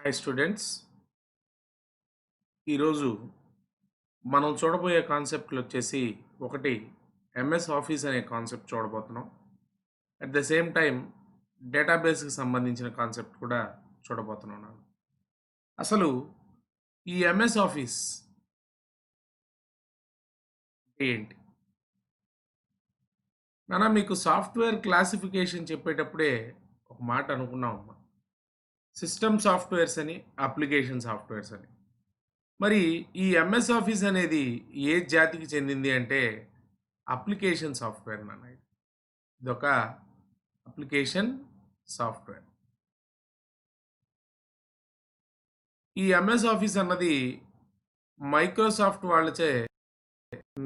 Hi students. ఈరోజు మనం చూడబోయే కాన్సెప్ట్లు వచ్చేసి ఒకటి ఎంఎస్ ఆఫీస్ అనే కాన్సెప్ట్ చూడబోతున్నాం. అట్ ద సేమ్ టైం డేటాబేస్కి సంబంధించిన కాన్సెప్ట్ కూడా చూడబోతున్నాను. అసలు ఈ ఎంఎస్ ఆఫీస్ ఏంటి? మీకు సాఫ్ట్వేర్ క్లాసిఫికేషన్ చెప్పేటప్పుడే ఒక మాట అనుకున్నాం అమ్మా, సిస్టమ్ సాఫ్ట్వేర్స్ అని, అప్లికేషన్ సాఫ్ట్వేర్స్ అని. మరి ఈ ఎంఎస్ ఆఫీస్ అనేది ఏ జాతికి చెందింది అంటే అప్లికేషన్ సాఫ్ట్వేర్ నాన్న. ఇదొక అప్లికేషన్ సాఫ్ట్వేర్. ఈ ఎంఎస్ ఆఫీస్ అన్నది మైక్రోసాఫ్ట్ వాళ్ళచే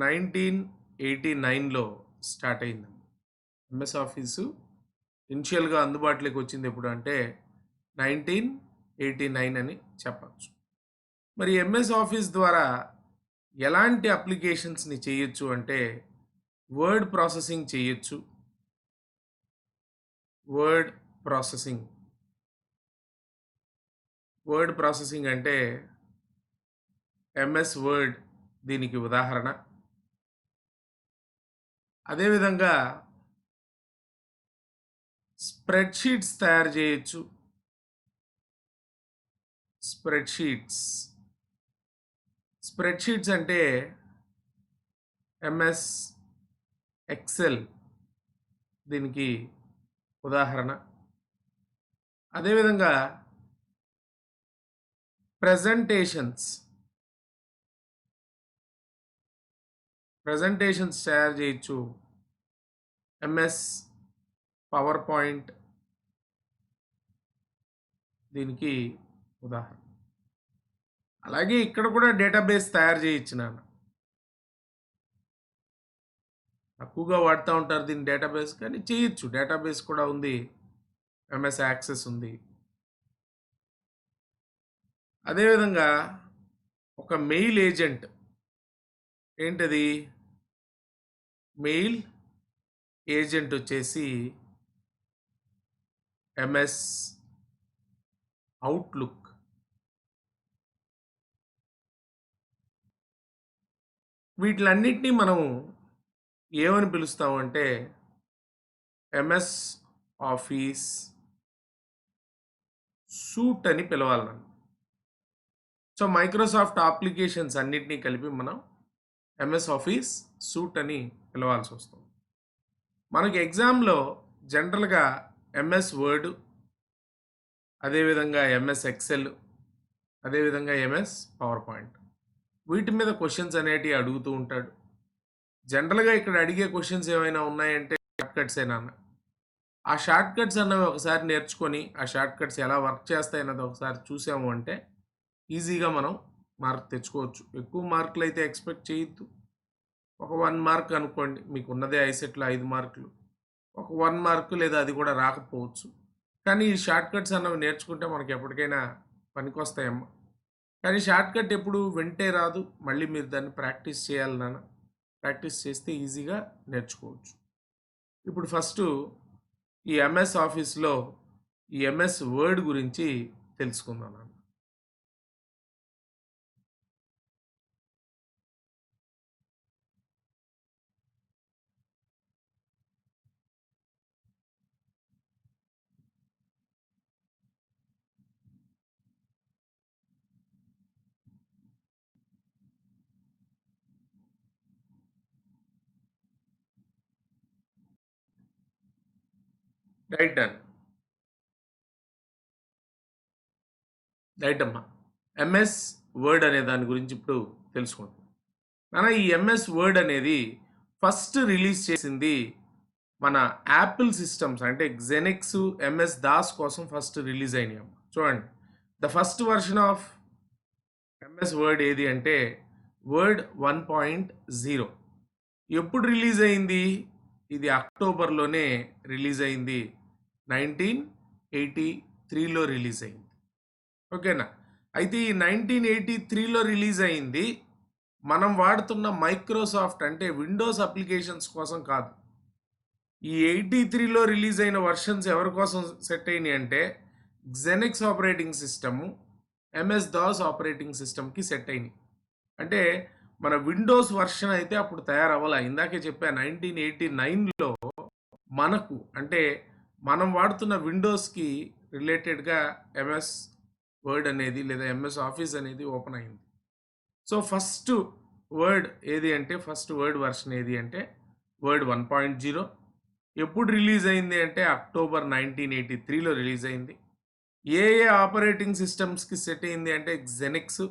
1989లో స్టార్ట్ అయింది. ఎంఎస్ ఆఫీసు ఇనిషియల్గా అందుబాటులోకి వచ్చింది ఎప్పుడు అంటే 1989 అని చెప్పచ్చు. మరి ఎంఎస్ ఆఫీస్ ద్వారా ఎలాంటి అప్లికేషన్స్ని చేయొచ్చు అంటే వర్డ్ ప్రాసెసింగ్ చేయొచ్చు. వర్డ్ ప్రాసెసింగ్ అంటే ఎంఎస్ వర్డ్ దీనికి ఉదాహరణ. అదేవిధంగా స్ప్రెడ్షీట్స్ తయారు చేయొచ్చు. స్ప్రెడ్షీట్స్ అంటే ఎంఎస్ ఎక్సెల్ దీనికి ఉదాహరణ. అదేవిధంగా ప్రెజెంటేషన్స్ తయారు చేయొచ్చు. ఎంఎస్ పవర్ పాయింట్ దీనికి ఉదాహరణ. అలాగే ఇక్కడ కూడా డేటాబేస్ తయారు చేయొచ్చు నాన్న. తక్కువగా వాడుతూ ఉంటారు దీన్ని డేటాబేస్, కానీ చేయొచ్చు. డేటాబేస్ కూడా ఉంది, ఎంఎస్ యాక్సెస్ ఉంది. అదేవిధంగా ఒక మెయిల్ ఏజెంట్, ఏంటది మెయిల్ ఏజెంట్ వచ్చేసి ఎంఎస్ అవుట్లుక్. వీటిలన్నిటినీ మనం ఏమని పిలుస్తామంటే ఎంఎస్ ఆఫీస్ సూట్ అని పిలవాలి మనం. సో మైక్రోసాఫ్ట్ అప్లికేషన్స్ అన్నిటినీ కలిపి మనం ఎంఎస్ ఆఫీస్ సూట్ అని పిలవాల్సి వస్తుంది. మనకి ఎగ్జామ్లో జనరల్గా ఎంఎస్ వర్డ్, అదేవిధంగా ఎంఎస్ ఎక్సెల్, అదేవిధంగా ఎంఎస్ పవర్ పాయింట్, వీటి మీద క్వశ్చన్స్ అనేటివి అడుగుతూ ఉంటాడు. జనరల్గా ఇక్కడ అడిగే క్వశ్చన్స్ ఏమైనా ఉన్నాయంటే షార్ట్ కట్స్ ఏనా. ఆ షార్ట్ కట్స్ అన్నవి ఒకసారి నేర్చుకొని ఆ షార్ట్ కట్స్ ఎలా వర్క్ చేస్తాయి అన్నది ఒకసారి చూసాము అంటే ఈజీగా మనం మార్క్ తెచ్చుకోవచ్చు. ఎక్కువ మార్కులు అయితే ఎక్స్పెక్ట్ చేయొద్దు. ఒక 1 మార్క్ అనుకోండి, మీకు ఉన్నదే ఐసెట్లో 5 మార్కులు, ఒక 1 మార్కు లేదా అది కూడా రాకపోవచ్చు. కానీ ఈ షార్ట్ కట్స్ అన్నవి నేర్చుకుంటే మనకి ఎప్పటికైనా పనికొస్తాయమ్మా. కానీ షార్ట్ కట్ ఎప్పుడు వెంటే రాదు, మళ్ళీ మీరు దాన్ని ప్రాక్టీస్ చేయాలి నాన్న. ప్రాక్టీస్ చేస్తే ఈజీగా నేర్చుకోవచ్చు. ఇప్పుడు ఫస్ట్ ఈ ఎంఎస్ ఆఫీస్లో ఈ ఎంఎస్ వర్డ్ గురించి తెలుసుకుందాం నాన్న. రైట్ అన్న, రైట్ అమ్మా. ఎంఎస్ వర్డ్ అనే దాని గురించి ఇప్పుడు తెలుసుకుంటాం నాన్న. ఈ ఎంఎస్ వర్డ్ అనేది ఫస్ట్ రిలీజ్ చేసింది మన యాపిల్ సిస్టమ్స్ అంటే జెనెక్స్ ఎంఎస్ దాస్ కోసం ఫస్ట్ రిలీజ్ అయినాయి అమ్మా. చూడండి, the first version of MS word ఏది అంటే వర్డ్ 1.0. ఎప్పుడు రిలీజ్ అయింది? ఇది అక్టోబర్లోనే రిలీజ్ అయింది. 1983లో రిలీజ్ అయింది. ఓకేనా? అయితే ఈ 1983లో రిలీజ్ అయింది మనం వాడుతున్న మైక్రోసాఫ్ట్ అంటే విండోస్ అప్లికేషన్స్ కోసం కాదు. ఈ 83లో రిలీజ్ అయిన వర్షన్స్ ఎవరి కోసం సెట్ అయినాయి అంటే Genex operating system, MS Das operating సిస్టమ్కి సెట్ అయినాయి. అంటే మన విండోస్ వర్షన్ అయితే అప్పుడు తయారవ్వాల. ఇందాకే చెప్పా 1989లో మనకు అంటే మనం వాడుతున్న విండోస్కి రిలేటెడ్గా ఎంఎస్ వర్డ్ అనేది లేదా ఎంఎస్ ఆఫీస్ అనేది ఓపెన్ అయింది. సో ఫస్ట్ వర్డ్ ఏది అంటే ఫస్ట్ వర్డ్ వర్షన్ ఏది అంటే వర్డ్ 1.0. ఎప్పుడు రిలీజ్ అయింది అంటే అక్టోబర్ 1983లో రిలీజ్ అయింది. ఏ ఆపరేటింగ్ సిస్టమ్స్కి సెట్ అయింది అంటే జెనిక్స్,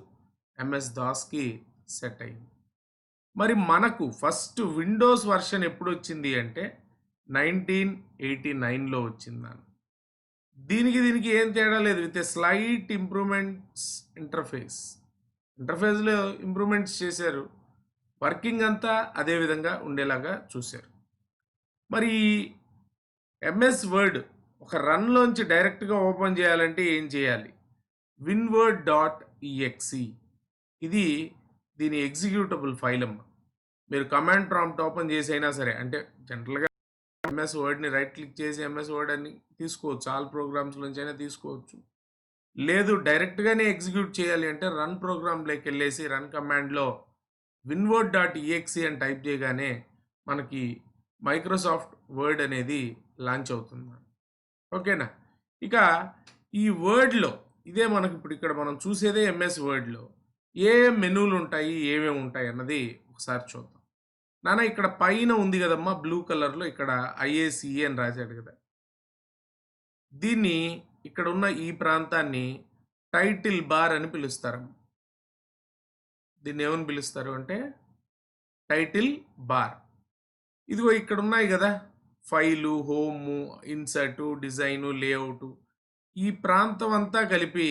ఎంఎస్ దాస్కి సెట్ అయింది. మరి మనకు ఫస్ట్ విండోస్ వర్షన్ ఎప్పుడు వచ్చింది అంటే 1989లో వచ్చింది. దీనికి ఏం తేడా లేదు, విత్ ఏ స్లైట్ ఇంప్రూవ్మెంట్స్ ఇంటర్ఫేస్లో ఇంప్రూవ్మెంట్స్ చేశారు. వర్కింగ్ అంతా అదే విధంగా ఉండేలాగా చూశారు. మరి ఎంఎస్ వర్డ్ ఒక రన్లోంచి డైరెక్ట్గా ఓపెన్ చేయాలంటే ఏం చేయాలి? winword.exe ఇది దీని ఎగ్జిక్యూటబుల్ ఫైల్ అమ్మ. మీరు కమాండ్ ప్రాంప్ట్ ఓపెన్ చేసి అయినా సరే, అంటే జనరల్గా ఎంఎస్ వర్డ్ని రైట్ క్లిక్ చేసి ఎంఎస్ వర్డ్ అని తీసుకోవచ్చు, ఆల్ ప్రోగ్రామ్స్ నుంచి అయినా తీసుకోవచ్చు. లేదు డైరెక్ట్గానే ఎగ్జిక్యూట్ చేయాలి అంటే రన్ ప్రోగ్రామ్లోకి వెళ్ళేసి రన్ కమాండ్లో winword.exe అని టైప్ చేయగానే మనకి మైక్రోసాఫ్ట్ వర్డ్ అనేది లాంచ్ అవుతుంది. ఓకేనా? ఇక ఈ వర్డ్లో ఇదే మనకి ఇప్పుడు ఇక్కడ మనం చూసేదే ఎంఎస్ వర్డ్లో ఏ మెనూలు ఉంటాయి, ఏమేమి ఉంటాయి అన్నది ఒకసారి చూద్దాం. నాన్న ఇక్కడ పైన ఉంది కదమ్మా బ్లూ కలర్లో, ఇక్కడ ఐఏసిఈ అని రాశాడు కదా, దీన్ని ఇక్కడ ఉన్న ఈ ప్రాంతాన్ని టైటిల్ బార్ అని పిలుస్తారు. దీన్ని ఏమని పిలుస్తారు అంటే టైటిల్ బార్. ఇదిగో ఇక్కడ ఉన్నాయి కదా ఫైలు, హోము, ఇన్సర్టు, డిజైను, లేఅవుటు, ఈ ప్రాంతం అంతా కలిపి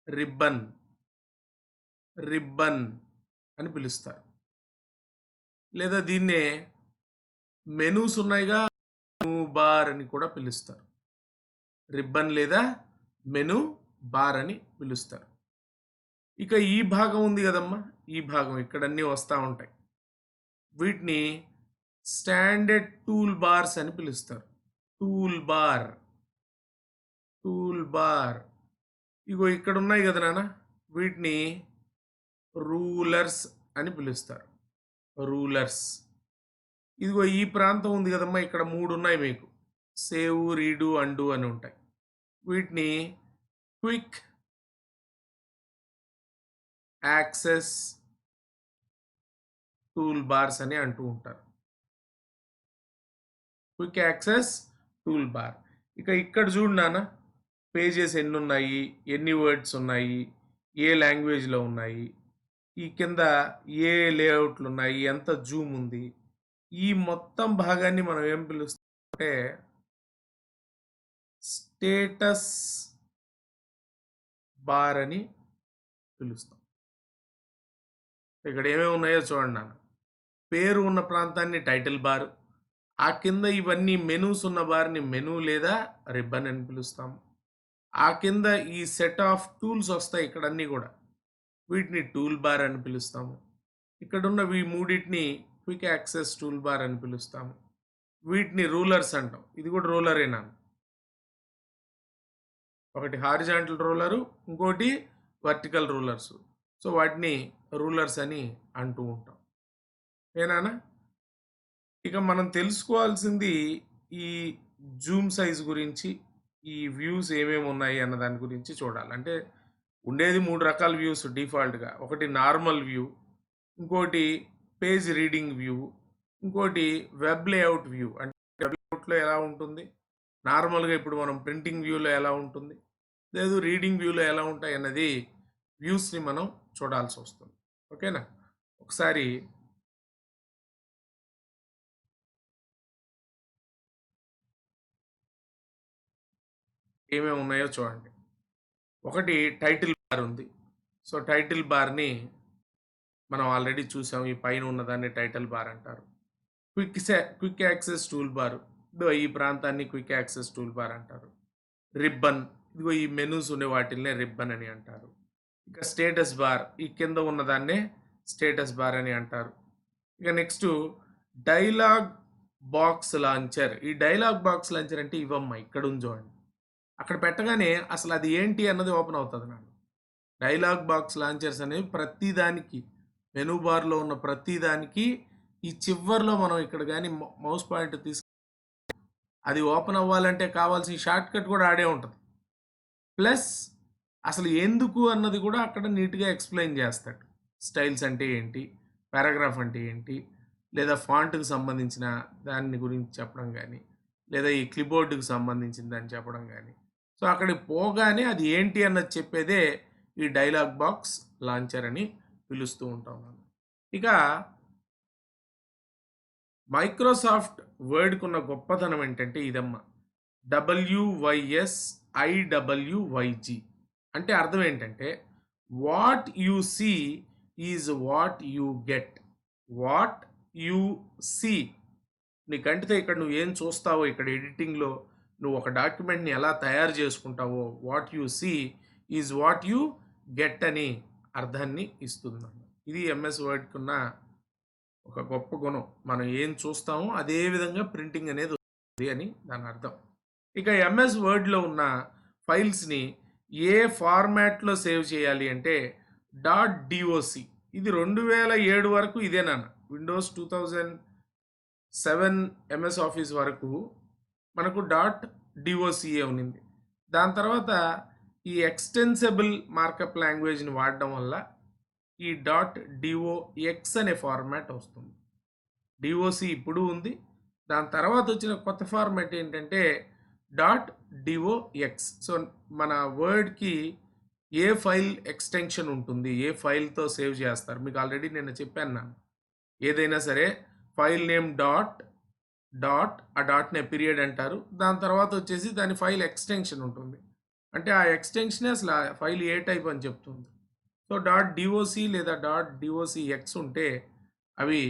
రిబ్బన్ అని పిలుస్తారు. లేదా దీన్నే మెనూస్ ఉన్నాయిగా మెనూ బార్ అని కూడా పిలుస్తారు. రిబ్బన్ లేదా మెనూ బార్ అని పిలుస్తారు. ఇక ఈ భాగం ఉంది కదమ్మా, ఈ భాగం ఇక్కడ అన్నీ వస్తూ ఉంటాయి. వీటిని స్టాండర్డ్ టూల్ బార్స్ అని పిలుస్తారు. టూల్ బార్ ఇగో ఇక్కడ ఉన్నాయి కదా నాన్న, వీటిని రూలర్స్ అని పిలుస్తారు. రూలర్స్. ఇదిగో ఈ ప్రాంతం ఉంది కదమ్మా, ఇక్కడ 3 ఉన్నాయి మీకు, సేవ్, రీడు, అండు అని ఉంటాయి. వీటిని క్విక్ యాక్సెస్ టూల్ బార్స్ అని అంటూ ఉంటారు. Quick access tool bar. ఇక ఇక్కడ చూడు నాన్న, పేజెస్ ఎన్ని ఉన్నాయి, ఎన్ని వర్డ్స్ ఉన్నాయి, ఏ లాంగ్వేజ్లో ఉన్నాయి, ఈ కింద ఏ లేఅవుట్లు ఉన్నాయి, ఎంత జూమ్ ఉంది, ఈ మొత్తం భాగాన్ని మనం ఏం పిలుస్తామంటే స్టేటస్ బార్ అని పిలుస్తాం. ఇక్కడ ఏమేమి ఉన్నాయో చూడండి నాన్న. పేరు ఉన్న ప్రాంతాన్ని టైటిల్ బార్, ఆ కింద ఇవన్నీ మెనూస్ ఉన్న బార్ని మెనూ లేదా రిబ్బన్ అని పిలుస్తాము. ఆ కింద ఈ సెట్ ఆఫ్ టూల్స్ వస్తాయి ఇక్కడ అన్నీ కూడా, వీటిని టూల్ బార్ అని పిలుస్తాము. ఇక్కడున్న ఈ మూడింటిని క్విక్ యాక్సెస్ టూల్ బార్ అని పిలుస్తాము. వీటిని రూలర్స్ అంటాం. ఇది కూడా రూలరేనా, ఒకటి హారిజాంటల్ రూలరు, ఇంకోటి వర్టికల్ రూలర్స్. సో వాటిని రూలర్స్ అని అంటూ ఉంటాం. ఏనానా? ఇక మనం తెలుసుకోవాల్సింది ఈ జూమ్ సైజ్ గురించి, ఈ వ్యూస్ ఏమేమి ఉన్నాయి అన్న దాని గురించి చూడాలి. అంటే ఉండేది 3 రకాల వ్యూస్ డిఫాల్ట్గా. ఒకటి నార్మల్ వ్యూ, ఇంకోటి పేజ్ రీడింగ్ వ్యూ, ఇంకోటి వెబ్ లేఅవుట్ వ్యూ. అంటే వెబ్ లేఅవుట్లో ఎలా ఉంటుంది, నార్మల్గా ఇప్పుడు మనం ప్రింటింగ్ వ్యూలో ఎలా ఉంటుంది, లేదు రీడింగ్ వ్యూలో ఎలా ఉంటాయి అన్నది వ్యూస్ని మనం చూడాల్సి వస్తుంది. ఓకేనా? ఒకసారి ఏమేమి ఉన్నాయో చూడండి. ఒకటి టైటిల్ బార్ ఉంది. సో టైటిల్ బార్ని మనం ఆల్రెడీ చూసాం, ఈ పైన ఉన్నదాన్ని టైటిల్ బార్ అంటారు. క్విక్ యాక్సెస్ టూల్ బార్, ఈ ప్రాంతాన్ని క్విక్ యాక్సెస్ టూల్ బార్ అంటారు. రిబ్బన్, ఇదిగో ఈ మెనూస్ ఉండే వాటిల్నే రిబ్బన్ అని అంటారు. ఇక స్టేటస్ బార్, ఈ కింద ఉన్నదాన్నే స్టేటస్ బార్ అని అంటారు. ఇక నెక్స్ట్ డైలాగ్ బాక్స్ లాంచర్. ఈ డైలాగ్ బాక్స్ లాంచర్ అంటే ఇవమ్మ ఇక్కడ ఉంది చూడండి, అక్కడ పెట్టగానే అసలు అది ఏంటి అన్నది ఓపెన్ అవుతుంది నాకు. డైలాగ్ బాక్స్ లాంచర్స్ అనేవి ప్రతి దానికి మెనూ బార్లో ఉన్న ప్రతి దానికి ఈ చివర్లో మనం ఇక్కడ కానీ మౌస్ పాయింట్ అది ఓపెన్ అవ్వాలంటే కావాల్సిన షార్ట్ కట్ కూడా ఆడే ఉంటుంది. ప్లస్ అసలు ఎందుకు అన్నది కూడా అక్కడ నీట్గా ఎక్స్ప్లెయిన్ చేస్తాడు. స్టైల్స్ అంటే ఏంటి, పారాగ్రాఫ్ అంటే ఏంటి, లేదా ఫాంట్కి సంబంధించిన దాని గురించి చెప్పడం కానీ, లేదా ఈ క్లిబోర్డ్కి సంబంధించిన దాన్ని చెప్పడం కానీ. సో అక్కడికి పోగానే అది ఏంటి అన్నది చెప్పేదే ఈ డైలాగ్ బాక్స్ లాంచర్ అని పిలుస్తూ ఉంటాం మనం. ఇక మైక్రోసాఫ్ట్ వర్డ్కి ఉన్న గొప్పతనం ఏంటంటే ఇదమ్మా, WYSIWYG అంటే అర్థం ఏంటంటే what you see is what you get. What you see, నీ కంటితో ఇక్కడ నువ్వు ఏం చూస్తావో, ఇక్కడ ఎడిటింగ్లో నువ్వు ఒక డాక్యుమెంట్ని ఎలా తయారు చేసుకుంటావో, what you see is what you get అని అర్థాన్ని ఇస్తుంది. ఇది ఎంఎస్ వర్డ్కి ఉన్న ఒక గొప్ప గుణం. మనం ఏం చూస్తామో అదే విధంగా ప్రింటింగ్ అనేది వస్తుంది అని దాని అర్థం. ఇక ఎంఎస్ వర్డ్లో ఉన్న ఫైల్స్ని ఏ ఫార్మాట్లో సేవ్ చేయాలి అంటే .doc. ఇది 2007 వరకు ఇదేనా, విండోస్ 2007 ఎంఎస్ ఆఫీస్ వరకు మనకు .docఏ ఉన్నింది. దాని తర్వాత ఈ ఎక్స్టెన్సిబుల్ మార్కప్ లాంగ్వేజ్ని వాడడం వల్ల ఈ .dox అనే ఫార్మాట్ వస్తుంది. DOC ఇప్పుడు ఉంది. దాని తర్వాత వచ్చిన కొత్త ఫార్మాట్ ఏంటంటే .dox. సో మన వర్డ్కి ఏ ఫైల్ ఎక్స్టెన్షన్ ఉంటుంది, ఏ ఫైల్తో సేవ్ చేస్తారు, మీకు ఆల్రెడీ నేను చెప్పాను. ఏదైనా సరే ఫైల్ నేమ్ డాట్ ఆ డాట్నే పీరియడ్ అంటారు. దాని తర్వాత వచ్చేసి దాని ఫైల్ ఎక్స్టెన్షన్ ఉంటుంది. అంటే ఆ ఎక్స్టెన్షనే అసలు ఆ ఫైల్ ఏ టైప్ అని చెప్తుంది. సో .doc లేదా .docx ఉంటే అవి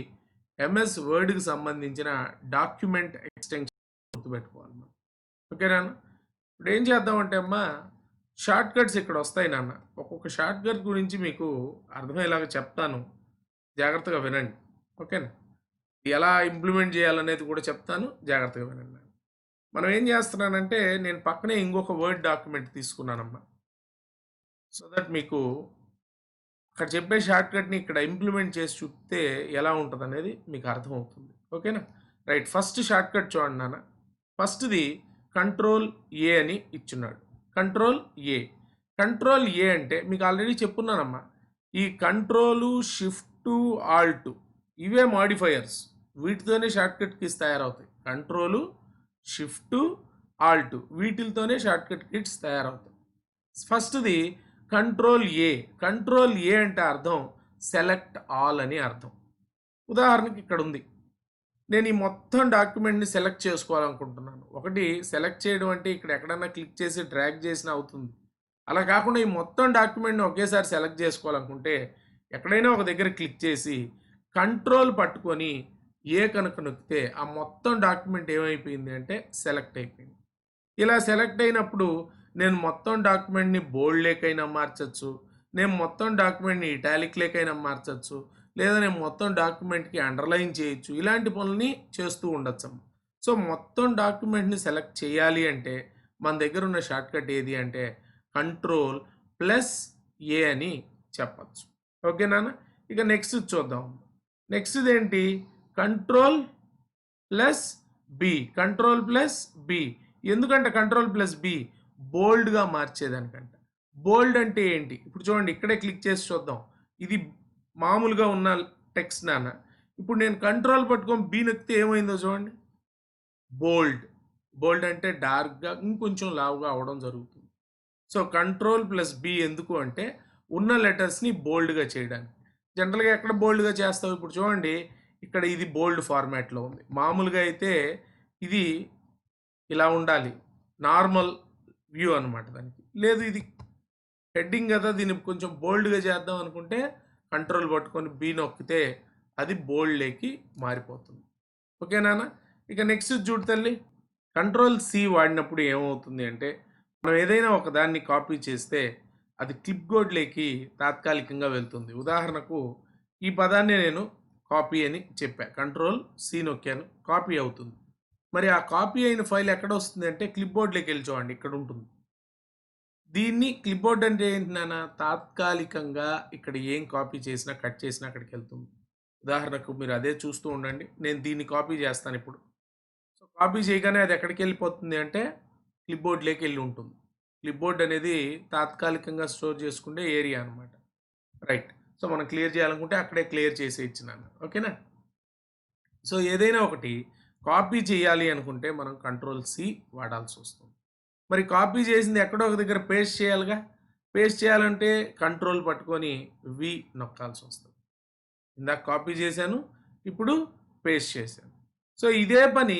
ఎంఎస్ వర్డ్కి సంబంధించిన డాక్యుమెంట్ ఎక్స్టెన్షన్ గుర్తుపెట్టుకోవాలి మనం. ఓకేనా? ఇప్పుడు ఏం చేద్దామంటే అమ్మా, షార్ట్ కట్స్ ఇక్కడ వస్తాయి నాన్న. ఒక్కొక్క షార్ట్ కట్ గురించి మీకు అర్థమయ్యేలాగా చెప్తాను, జాగ్రత్తగా వినండి. ఓకేనా? ఎలా ఇంప్లిమెంట్ చేయాలనేది కూడా చెప్తాను, జాగ్రత్తగా వినండి. మనం ఏం చేస్తున్నానంటే నేను పక్కనే ఇంకొక వర్డ్ డాక్యుమెంట్ తీసుకున్నానమ్మా. సో దట్ మీకు అక్కడ చెప్పే షార్ట్ కట్ని ఇక్కడ ఇంప్లిమెంట్ చేసి చూపితే ఎలా ఉంటుంది అనేది మీకు అర్థమవుతుంది. ఓకేనా? రైట్, ఫస్ట్ షార్ట్ కట్ చూడండి నాన్న. ఫస్ట్ది Ctrl+A అని ఇచ్చున్నాడు. Ctrl+A అంటే మీకు ఆల్రెడీ చెప్పున్నానమ్మా, ఈ కంట్రోలు, షిఫ్ట్, ఆల్ట్ ఇవే మాడిఫైయర్స్. వీటితోనే షార్ట్ కట్ కీస్ తయారవుతాయి. కంట్రోలు, షిఫ్ట్, ఆల్ట్ వీటితోనే షార్ట్ కట్ కీస్ తయారవుతాయి. ఫస్ట్ది Ctrl+A అంటే అర్థం సెలెక్ట్ ఆల్ అని అర్థం. ఉదాహరణకి ఇక్కడ ఉంది, నేను ఈ మొత్తం డాక్యుమెంట్ని సెలెక్ట్ చేసుకోవాలనుకుంటున్నాను. ఒకటి సెలెక్ట్ చేయడం అంటే ఇక్కడ ఎక్కడన్నా క్లిక్ చేసి డ్రాగ్ చేసిన అవుతుంది. అలా కాకుండా ఈ మొత్తం డాక్యుమెంట్ని ఒకేసారి సెలెక్ట్ చేసుకోవాలనుకుంటే ఎక్కడైనా ఒక దగ్గర క్లిక్ చేసి కంట్రోల్ పట్టుకొని ఏ కనుక నొక్కితే ఆ మొత్తం డాక్యుమెంట్ ఏమైపోయింది అంటే సెలెక్ట్ అయిపోయింది. ఇలా సెలెక్ట్ అయినప్పుడు నేను మొత్తం డాక్యుమెంట్ని బోల్డ్ లేకైనా మార్చచ్చు, నేను మొత్తం డాక్యుమెంట్ని ఇటాలిక్ లేకైనా మార్చచ్చు, లేదా నేను మొత్తం డాక్యుమెంట్కి అండర్లైన్ చేయొచ్చు. ఇలాంటి పనులని చేస్తూ ఉండొచ్చు. సో మొత్తం డాక్యుమెంట్ని సెలెక్ట్ చేయాలి అంటే మన దగ్గర ఉన్న షార్ట్కట్ ఏది అంటే Ctrl+A అని చెప్పచ్చు. ఓకేనా? ఇక నెక్స్ట్ చూద్దాం. నెక్స్ట్ ఏంటి, Ctrl+B. ఎందుకంటే Ctrl+B బోల్డ్గా మార్చేదానికంట. బోల్డ్ అంటే ఏంటి, ఇప్పుడు చూడండి ఇక్కడే క్లిక్ చేసి చూద్దాం. ఇది మామూలుగా ఉన్న టెక్స్ట్ నాన్న. ఇప్పుడు నేను కంట్రోల్ పట్టుకొని బి నొక్కితే ఏమైందో చూడండి, బోల్డ్ అంటే డార్క్గా ఇంకొంచెం లావుగా అవడం జరుగుతుంది. సో Ctrl+B ఎందుకు అంటే ఉన్న లెటర్స్ని బోల్డ్గా చేయడానికి. జనరల్గా ఎక్కడ బోల్డ్గా చేస్తావు, ఇప్పుడు చూడండి ఇక్కడ ఇది బోల్డ్ ఫార్మాట్లో ఉంది. మామూలుగా అయితే ఇది ఇలా ఉండాలి, నార్మల్ వ్యూ అనమాట దానికి. లేదు ఇది హెడ్డింగ్ కదా, దీన్ని కొంచెం బోల్డ్గా చేద్దాం అనుకుంటే కంట్రోల్ పట్టుకొని బి నొక్కితే అది బోల్డ్లోకి మారిపోతుంది. ఓకేనా? ఇక నెక్స్ట్ చూడు తల్లి, Ctrl+C వాడినప్పుడు ఏమవుతుంది అంటే మనం ఏదైనా ఒక దాన్ని కాపీ చేస్తే అది క్లిప్బోర్డ్లోకి తాత్కాలికంగా వెళ్తుంది. ఉదాహరణకు ఈ పదాన్ని నేను కాపీ అని చెప్పా, Ctrl+C నొక్కాను, కాపీ అవుతుంది. మరి ఆ కాపీ అయిన ఫైల్ ఎక్కడ వస్తుంది అంటే క్లిప్బోర్డ్లోకి వెళ్ళి చూడండి, ఇక్కడ ఉంటుంది. దీన్ని క్లిప్బోర్డ్ అంటే ఏంటి నాన్న? తాత్కాలికంగా ఇక్కడ ఏం కాపీ చేసినా, కట్ చేసినా అక్కడికెళ్తుంది. ఉదాహరణకు మీరు అదే చూస్తూ ఉండండి. నేను దీన్ని కాపీ చేస్తానిప్పుడు. సో, కాపీ చేయగానే అది ఎక్కడికెళ్ళిపోతుంది అంటే క్లిప్బోర్డ్‌లోకెళ్ళి ఉంటుంది. క్లిప్బోర్డ్ అనేది తాత్కాలికంగా స్టోర్ చేసుకునే ఏరియా అనమాట. రైట్. సో, మనం క్లియర్ చేయాలనుకుంటే అక్కడే క్లియర్ చేసేయొచ్చు నాన్న. ఓకేనా? సో, ఏదైనా ఒకటి కాపీ చేయాలి అనుకుంటే మనం కంట్రోల్-సి వాడాల్సొస్తుంది. మరి కాపీ చేసింది ఎక్కడో ఒక దగ్గర పేస్ట్ చేయాలిగా. పేస్ట్ చేయాలంటే కంట్రోల్ పట్టుకొని వి నొక్కాల్సొస్తది. ఇందాక కాపీ చేశాను. ఇప్పుడు పేస్ట్ చేశాను. సో, ఇదే పని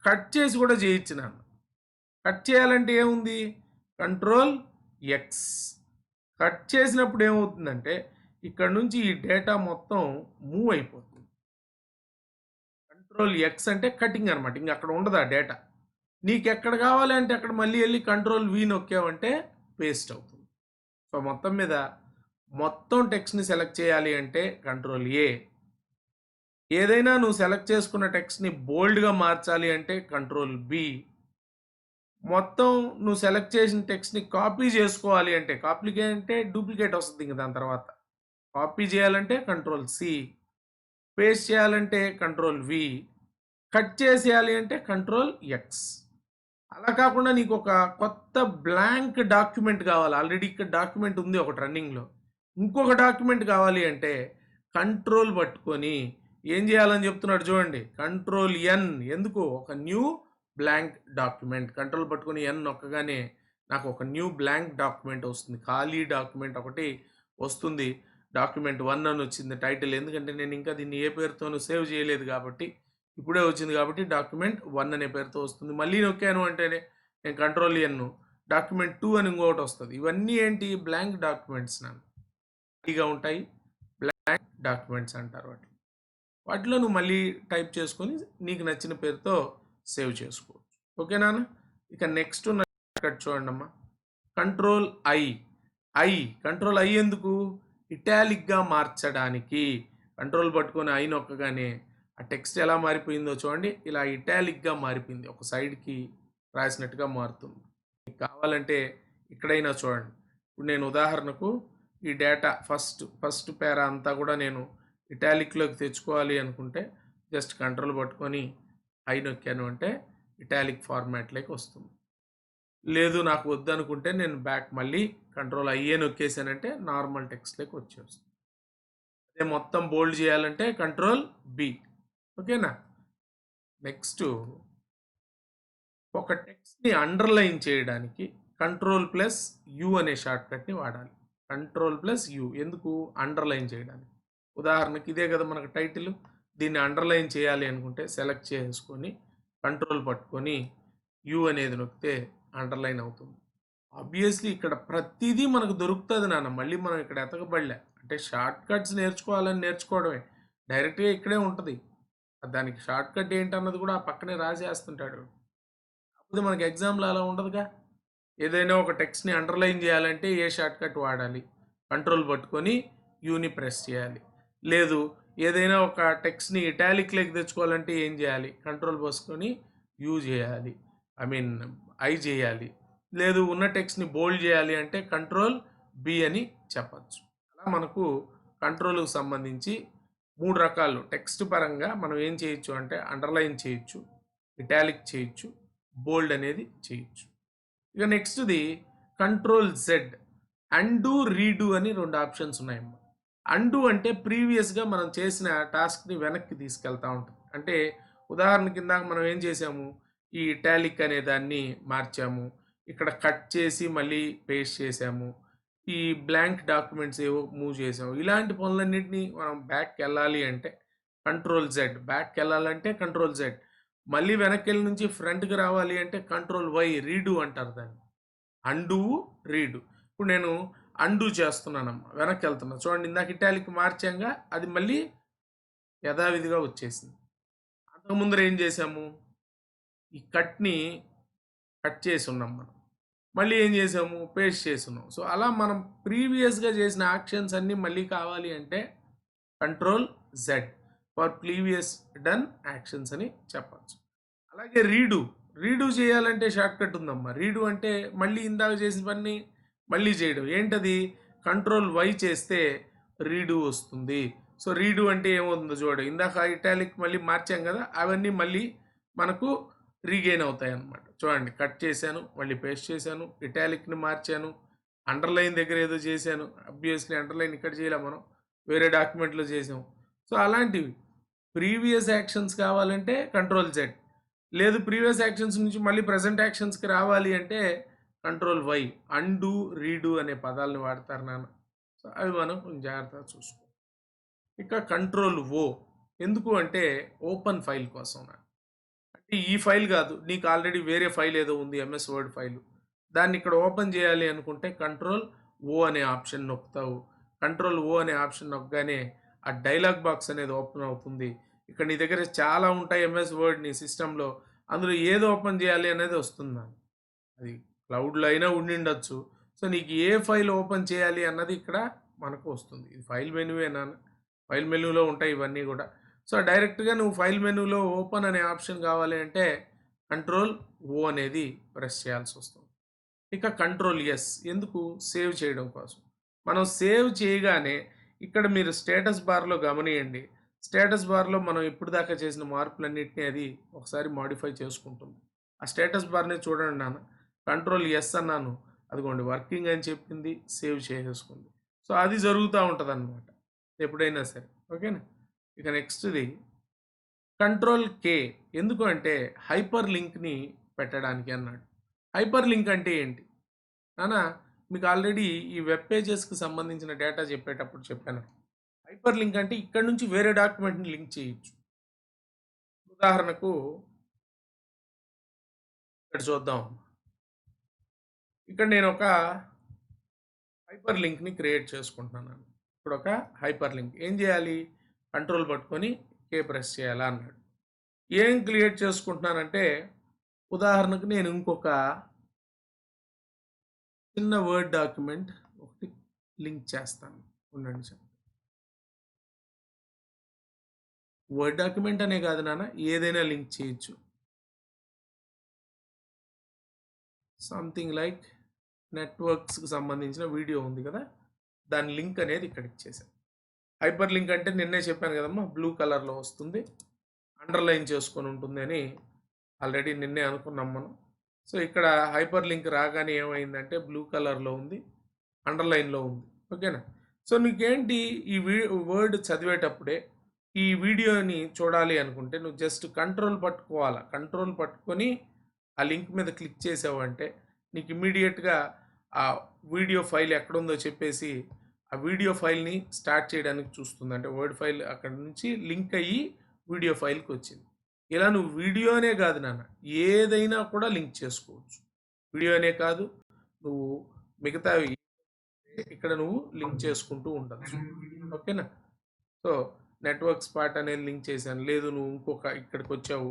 కట్ చేసి కూడా చేయొచ్చు నాన్న. కట్ చేయాలంటే ఏముంది? కంట్రోల్-ఎక్స్. కట్ చేసినప్పుడు ఏమవుతుందంటే ఇక్కడ నుంచి ఈ డేటా మొత్తం మూవ్ అయిపోతుంది. కంట్రోల్-ఎక్స్ అంటే కటింగ్ అనమాట. ఇంక అక్కడ ఉండదు ఆ డేటా. నీకెక్కడ కావాలి అంటే అక్కడ మళ్ళీ వెళ్ళి కంట్రోల్-వి నొక్కావంటే పేస్ట్ అవుతుంది. సో, మొత్తం మీద మొత్తం టెక్స్ట్‌ని సెలెక్ట్ చేయాలి అంటే కంట్రోల్-ఏ. ఏదైనా నువ్వు సెలెక్ట్ చేసుకున్న టెక్స్ట్‌ని బోల్డ్‌గా మార్చాలి అంటే కంట్రోల్-బి. మొత్తం నువ్వు సెలెక్ట్ చేసిన టెక్స్ట్‌ని కాపీ చేసుకోవాలి అంటే కాపీ అంటే డూప్లికేట్ వస్తుంది ఇంక దాని తర్వాత. కాపీ చేయాలంటే కంట్రోల్-సి. పేస్ట్ చేయాలంటే కంట్రోల్-వి. కట్ చేసేయాలి అంటే కంట్రోల్-ఎక్స్. అలా కాకుండా నీకొక కొత్త బ్లాంక్ డాక్యుమెంట్ కావాలి. ఆల్రెడీ ఇక్కడ డాక్యుమెంట్ ఉంది ఒకటి రన్నింగ్‌లో. ఇంకొక డాక్యుమెంట్ కావాలి అంటే కంట్రోల్ పట్టుకొని ఏం చేయాలని చెప్తున్నాడు చూడండి. కంట్రోల్-ఎన్ ఎందుకు? ఒక న్యూ బ్లాంక్ డాక్యుమెంట్. కంట్రోల్ పట్టుకొని ఎన్ నొక్కగానే నాకు ఒక న్యూ బ్లాంక్ డాక్యుమెంట్ వస్తుంది. ఖాళీ డాక్యుమెంట్ ఒకటి వస్తుంది. డాక్యుమెంట్ 1 అని వచ్చింది టైటిల్. ఎందుకంటే నేను ఇంకా దీన్ని ఏ పేరుతోనూ సేవ్ చేయలేదు కాబట్టి ఇప్పుడే వచ్చింది కాబట్టి డాక్యుమెంట్ 1 అనే పేరుతో వస్తుంది. మళ్ళీ నొక్కాను అంటేనే నేను కంట్రోల్-ఎన్ డాక్యుమెంట్ 2 అని ఇంకొకటి వస్తది. ఇవన్నీ ఏంటి? బ్లాంక్ డాక్యుమెంట్స్ నాన్న. ఖాళీగా ఉంటాయి. బ్లాంక్ డాక్యుమెంట్స్ అంటారు వాటిని. వాటిలో నువ్వు మళ్ళీ టైప్ చేసుకొని నీకు నచ్చిన పేరుతో సేవ్ చేసుకోవచ్చు. ఓకే నాన్న? ఇక నెక్స్ట్ ఉన్న షార్ట్‌కట్ చూడండమ్మా. కంట్రోల్-ఐ. కంట్రోల్-ఐ ఎందుకు? ఇటాలిక్‌గా మార్చడానికి. కంట్రోల్ పట్టుకొని ఐ నొక్కగానే ఆ టెక్స్ట్ ఎలా మారిపోయిందో చూడండి. ఇలా ఇటాలిక్‌గా మారిపోయింది. ఒక సైడ్‌కి రాసినట్టుగా మారుతుంది. మీకు కావాలంటే ఇక్కడైనా చూడండి. ఇప్పుడు నేను ఉదాహరణకు ఈ డేటా ఫస్ట్ పేరా అంతా కూడా నేను ఇటాలిక్‌లోకి తెచ్చుకోవాలి అనుకుంటే జస్ట్ కంట్రోల్ పట్టుకొని ఐ నొక్కాను అంటే ఇటాలిక్ ఫార్మాట్‌లోకి వస్తుంది. లేదు నాకు వద్దనుకుంటే నేను బ్యాక్ మళ్ళీ కంట్రోల్-ఐఏ నొక్కేసానంటే నార్మల్ టెక్స్ట్‌లోకి వచ్చేస్తుంది. అదే మొత్తం బోల్డ్ చేయాలంటే కంట్రోల్-బి. ఓకేనా? నెక్స్ట్ ఒక టెక్స్ట్‌ని అండర్‌లైన్ చేయడానికి కంట్రోల్+యు అనే షార్ట్‌కట్‌ని వాడాలి. కంట్రోల్+యు ఎందుకు? అండర్‌లైన్ చేయడానికి. ఉదాహరణకి ఇదే కదా మనకు టైటిల్. దీన్ని అండర్‌లైన్ చేయాలి అనుకుంటే సెలెక్ట్ చేసుకొని కంట్రోల్ పట్టుకొని యు అనేది నొక్కితే అండర్‌లైన్ అవుతుంది. ఆబ్వియస్‌లీ ఇక్కడ ప్రతిదీ మనకు దొరుకుతది నాన్న. మళ్ళీ మనం ఇక్కడ ఎతకబడలే. అంటే షార్ట్‌కట్స్ నేర్చుకోవాలని నేర్చుకోవడమే. డైరెక్ట్‌గా ఇక్కడే ఉంటది. దానికి షార్ట్‌కట్ ఏంటన్నది కూడా ఆ పక్కనే రాసేస్తుంటాడు. కాకపోతే మనకి ఎగ్జామ్‌లో అలా ఉండదుగా. ఏదైనా ఒక టెక్స్ట్‌ని అండర్‌లైన్ చేయాలంటే ఏ షార్ట్‌కట్ వాడాలి? కంట్రోల్ పట్టుకొని యూని ప్రెస్ చేయాలి. లేదు ఏదైనా ఒక టెక్స్ట్‌ని ఇటాలిక్‌లోకి తెచ్చుకోవాలంటే ఏం చేయాలి? కంట్రోల్ పట్టుకొని యూ చేయాలి. ఐ మీన్ ఐ చేయాలి. లేదు ఉన్న టెక్స్ట్‌ని బోల్డ్ చేయాలి అంటే కంట్రోల్-బి అని చెప్పొచ్చు. అలా మనకు కంట్రోల్‌కి సంబంధించి 3 రకాలు టెక్స్ట్ పరంగా మనం ఏం చేయొచ్చు అంటే అండర్‌లైన్ చేయొచ్చు, ఇటాలిక్ చేయొచ్చు, బోల్డ్ అనేది చేయొచ్చు. ఇక నెక్స్ట్‌ది కంట్రోల్-జెడ్. అండు, రీడు అని 2 ఆప్షన్స్ ఉన్నాయమ్మా. అండు అంటే ప్రీవియస్‌గా మనం చేసిన టాస్క్‌ని వెనక్కి తీసుకెళ్తా ఉంటది. అంటే ఉదాహరణ కిందాక మనం ఏం చేసాము? ఈ ఇటాలిక్ అనే దాన్ని మార్చాము. ఇక్కడ కట్ చేసి మళ్ళీ పేస్ట్ చేసాము. ఈ బ్లాంక్ డాక్యుమెంట్స్ ఏవో మూవ్ చేసాము. ఇలాంటి పనులన్నిటిని మనం బ్యాక్‌కెళ్ళాలి అంటే కంట్రోల్-జెడ్. బ్యాక్‌కెళ్ళాలంటే కంట్రోల్-జెడ్. మళ్ళీ వెనక్కెళ్ళి నుంచి ఫ్రంట్‌కి రావాలి అంటే కంట్రోల్-వై రీడు అంటారు దాన్ని. Undo, redo. ఇప్పుడు నేను అండు చేస్తున్నానమ్మా. వెనక్కెళ్తున్నా. చూడండి ఇందాక ఇటాలిక్ మార్చాంగా అది మళ్ళీ యథావిధిగా వచ్చేసింది. అంతకు ముందర ఏం చేసాము? ఈ కట్‌ని కట్ చేసున్నాం మనం. మళ్ళీ ఏం చేసాము? పేస్ట్ చేసున్నాం. సో, అలా మనం ప్రీవియస్‌గా చేసిన యాక్షన్స్ అన్నీ మళ్ళీ కావాలి అంటే control-Z for previous done actions అని చెప్పొచ్చు. అలాగే రీడు చేయాలంటే షార్ట్‌కట్ ఉందమ్మా. రీడు అంటే మళ్ళీ ఇందాక చేసిన పనిని మళ్ళీ చేయడం. ఏంటది? కంట్రోల్ వై చేస్తే రీడూ వస్తుంది. సో రీడూ అంటే ఏమవుతుందో చూడండి. ఇందాక ఇటాలిక్ మళ్ళీ మార్చాం కదా, అవన్నీ మళ్ళీ మనకు రీగెయిన్ అవుతాయి అన్నమాట. చూడండి, కట్ చేశాను, మళ్ళీ పేస్ట్ చేశాను, ఇటాలిక్ని మార్చాను, అండర్లైన్ దగ్గర ఏదో చేశాను. అబ్వియస్లీ అండర్లైన్ ఇక్కడ చేయలేం, మనం వేరే డాక్యుమెంట్లో చేసాం. సో అలాంటివి ప్రీవియస్ యాక్షన్స్ కావాలంటే కంట్రోల్ జెడ్, లేదు ప్రీవియస్ యాక్షన్స్ నుంచి మళ్ళీ ప్రజెంట్ యాక్షన్స్కి రావాలి అంటే కంట్రోల్ వై. అండు, రీడు అనే పదాలను వాడతారు నాన్న. సో అవి మనం కొంచెం జాగ్రత్తగా చూసుకో. ఇక కంట్రోల్ ఓ ఎందుకు అంటే ఓపెన్ ఫైల్ కోసం. అంటే ఈ ఫైల్ కాదు, నీకు ఆల్రెడీ వేరే ఫైల్ ఏదో ఉంది, ఎంఎస్ వర్డ్ ఫైల్, దాన్ని ఇక్కడ ఓపెన్ చేయాలి అనుకుంటే కంట్రోల్ ఓ అనే ఆప్షన్ నొక్కుతావు. కంట్రోల్ ఓ అనే ఆప్షన్ నొక్కగానే ఆ డైలాగ్ బాక్స్ అనేది ఓపెన్ అవుతుంది. ఇక్కడ నీ దగ్గర చాలా ఉంటాయి ఎంఎస్ వర్డ్ నీ సిస్టంలో, అందులో ఏది ఓపెన్ చేయాలి అనేది వస్తుంది. అది క్లౌడ్లో అయినా ఉండిండొచ్చు. సో నీకు ఏ ఫైల్ ఓపెన్ చేయాలి అన్నది ఇక్కడ మనకు వస్తుంది. ఇది ఫైల్ మెనూవేనా? ఫైల్ మెనూలో ఉంటాయి ఇవన్నీ కూడా. సో డైరెక్ట్గా నువ్వు ఫైల్ మెనూలో ఓపెన్ అనే ఆప్షన్ కావాలి అంటే కంట్రోల్ ఓ అనేది ప్రెస్ చేయాల్సి వస్తుంది. ఇక కంట్రోల్ ఎస్ ఎందుకు? సేవ్ చేయడం కోసం. మనం సేవ్ చేయగానే ఇక్కడ మీరు స్టేటస్ బార్లో గమనియండి, స్టేటస్ బార్లో మనం ఇప్పుడు దాకా చేసిన మార్పులన్నింటినీ అది ఒకసారి మాడిఫై చేసుకుంటుంది. ఆ స్టేటస్ బార్ని చూడండి నాన్న, కంట్రోల్ ఎస్ అన్నాను, అదిగోండి వర్కింగ్ అని చెప్పింది, సేవ్ చేసేసుకుంది. సో అది జరుగుతూ ఉంటుంది అన్నమాట ఎప్పుడైనా సరే. ఓకేనా? ఇక నెక్స్ట్ది కంట్రోల్ కే ఎందుకు అంటే హైపర్ లింక్ని పెట్టడానికి అన్నాడు. హైపర్ లింక్ అంటే ఏంటి నానా? మీకు ఆల్రెడీ ఈ వెబ్ పేజెస్కి సంబంధించిన డేటా చెప్పేటప్పుడు చెప్పాను. హైపర్ లింక్ అంటే ఇక్కడ నుంచి వేరే డాక్యుమెంట్ని లింక్ చేయొచ్చు. ఉదాహరణకు ఇక్కడ చూద్దాం. ఇక్కడ నేను ఒక హైపర్ లింక్ని క్రియేట్ చేసుకుంటున్నాను. ఇప్పుడు ఒక హైపర్ లింక్ ఏం చేయాలి? కంట్రోల్ పట్టుకొని కే ప్రెస్ చేయాలా అన్నాడు. ఏం క్రియేట్ చేసుకుంటున్నానంటే ఉదాహరణకు నేను ఇంకొక చిన్న వర్డ్ డాక్యుమెంట్ ఒకటి లింక్ చేస్తాను. ఉండండి సార్. వర్డ్ డాక్యుమెంట్ అనే కాదు నాన్న, ఏదైనా లింక్ చేయొచ్చు. సంథింగ్ లైక్ నెట్వర్క్స్కి సంబంధించిన వీడియో ఉంది కదా, దాని లింక్ అనేది ఇక్కడ ఇచ్చేసాను. హైపర్ లింక్ అంటే నిన్నే చెప్పాను కదమ్మా, బ్లూ కలర్లో వస్తుంది, అండర్లైన్ చేసుకొని ఉంటుంది అని ఆల్రెడీ నిన్నే అనుకున్నాం మనం. సో ఇక్కడ హైపర్ లింక్ రాగానే ఏమైందంటే బ్లూ కలర్లో ఉంది, అండర్లైన్లో ఉంది. ఓకేనా? సో నీకేంటి ఈ వర్డ్ చదివేటప్పుడే ఈ వీడియోని చూడాలి అనుకుంటే నువ్వు జస్ట్ కంట్రోల్ పట్టుకోవాలి. కంట్రోల్ పట్టుకొని ఆ లింక్ మీద క్లిక్ చేసావంటే నీకు ఇమ్మీడియట్గా ఆ వీడియో ఫైల్ ఎక్కడుందో చెప్పేసి ఆ వీడియో ఫైల్ని స్టార్ట్ చేయడానికి చూస్తుంది. అంటే వర్డ్ ఫైల్ అక్కడ నుంచి లింక్ అయ్యి వీడియో ఫైల్కి వచ్చింది. ఇలా నువ్వు వీడియోనే కాదు నాన్న, ఏదైనా కూడా లింక్ చేసుకోవచ్చు. వీడియోనే కాదు, నువ్వు మిగతావి ఇక్కడ నువ్వు లింక్ చేసుకుంటూ ఉండొచ్చు. ఓకేనా? సో నెట్వర్క్ స్పాట్ అనేది లింక్ చేశాను, లేదు నువ్వు ఇంకొక ఇక్కడికి వచ్చావు,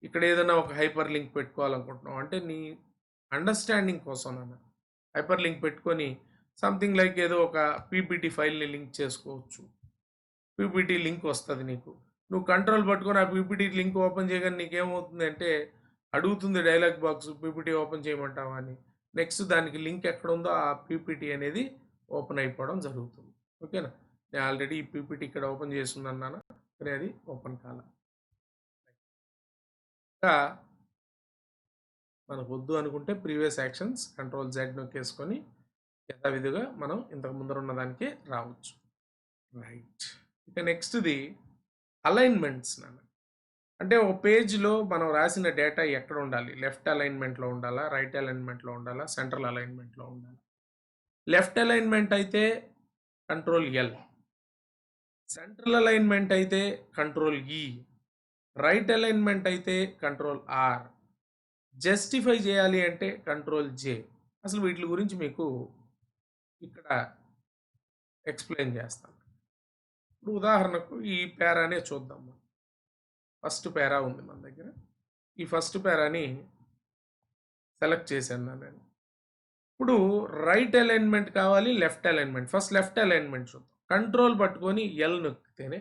ఇక్కడ ఏదైనా ఒక హైపర్ లింక్ పెట్టుకోవాలనుకుంటున్నావు అంటే నీ అండర్స్టాండింగ్ కోసం నాన్న హైపర్ లింక్ పెట్టుకొని సంథింగ్ లైక్ ఏదో ఒక పీపీటీ ఫైల్ని లింక్ చేసుకోవచ్చు. పీపీటీ లింక్ వస్తుంది నీకు, నువ్వు కంట్రోల్ పట్టుకొని ఆ పీపీటీ లింక్ ఓపెన్ చేయగానే నీకేమవుతుంది అంటే అడుగుతుంది డైలాగ్ బాక్స్, పీపీటీ ఓపెన్ చేయమంటావా అని. నెక్స్ట్ దానికి లింక్ ఎక్కడ ఉందో ఆ పీపీటీ అనేది ఓపెన్ అయిపోవడం జరుగుతుంది. ఓకేనా? నేను ఆల్రెడీ ఈ పీపీటీ ఇక్కడ ఓపెన్ చేస్తున్నాను నాన్న, కానీ అది ఓపెన్ కాల. ఇంకా మనకు వద్దు అనుకుంటే ప్రీవియస్ యాక్షన్స్ కంట్రోల్ జెడ్ నొక్కేసుకొని యథావిధిగా మనం ఇంతకు ముందర ఉన్న దానికి రావచ్చు. రైట్. ఇక నెక్స్ట్ది అలైన్మెంట్స్ నాన్న. అంటే ఒక పేజ్లో మనం రాసిన డేటా ఎక్కడ ఉండాలి? లెఫ్ట్ అలైన్మెంట్లో ఉండాలా, రైట్ అలైన్మెంట్లో ఉండాలా, సెంట్రల్ అలైన్మెంట్లో ఉండాలా? లెఫ్ట్ అలైన్మెంట్ అయితే కంట్రోల్ ఎల్, సెంట్రల్ అలైన్మెంట్ అయితే కంట్రోల్ ఈ, రైట్ అలైన్మెంట్ అయితే కంట్రోల్ ఆర్, జస్టిఫై చేయాలి అంటే కంట్రోల్ జే. అసలు వీటి గురించి మీకు ఇక్కడ ఎక్స్ప్లెయిన్ చేస్తాను. ఇప్పుడు ఉదాహరణకు ఈ పేరానే చూద్దాం. ఫస్ట్ పేరా ఉంది మన దగ్గర, ఈ ఫస్ట్ పేరాని సెలెక్ట్ చేశాను నేను. ఇప్పుడు రైట్ అలైన్మెంట్ కావాలి, left alignment. First left alignment చూద్దాం. కంట్రోల్ పట్టుకొని ఎల్ నొక్కితేనే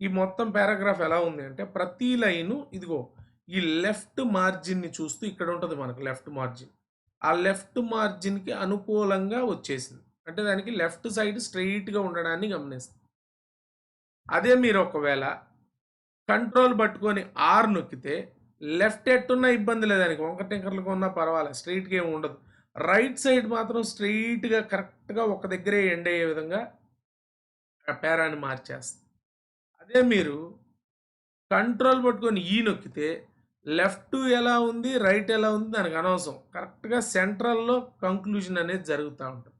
ఈ మొత్తం పారాగ్రాఫ్ ఎలా ఉంది అంటే ప్రతి లైను ఇదిగో ఈ లెఫ్ట్ మార్జిన్ని చూస్తూ ఇక్కడ ఉంటుంది మనకు లెఫ్ట్ మార్జిన్. ఆ లెఫ్ట్ మార్జిన్‌కి అనుకూలంగా వచ్చేసింది. అంటే దానికి లెఫ్ట్ సైడ్ స్ట్రెయిట్‌గా ఉండడాన్ని గమనిస్తాం. అదే మీరు ఒకవేళ కంట్రోల్ పట్టుకొని ఆర్ నొక్కితే లెఫ్ట్ ఎట్టున్నా ఇబ్బంది లేదు దానికి. వంకర టింకర్లుగా ఉన్నా పర్వాలేదు. స్ట్రెయిట్‌గా ఏమి ఉండదు. రైట్ సైడ్ మాత్రం స్ట్రెయిట్‌గా కరెక్ట్‌గా ఒక దగ్గరే ఎండ్ అయ్యే విధంగా ఆ పేరాని మార్చేస్తుంది. అదే మీరు కంట్రోల్ పట్టుకొని ఈ నొక్కితే లెఫ్ట్ ఎలా ఉంది, రైట్ ఎలా ఉంది దానికి అనవసరం. కరెక్ట్‌గా సెంట్రల్‌లో కంక్లూజన్ అనేది జరుగుతా ఉంటది.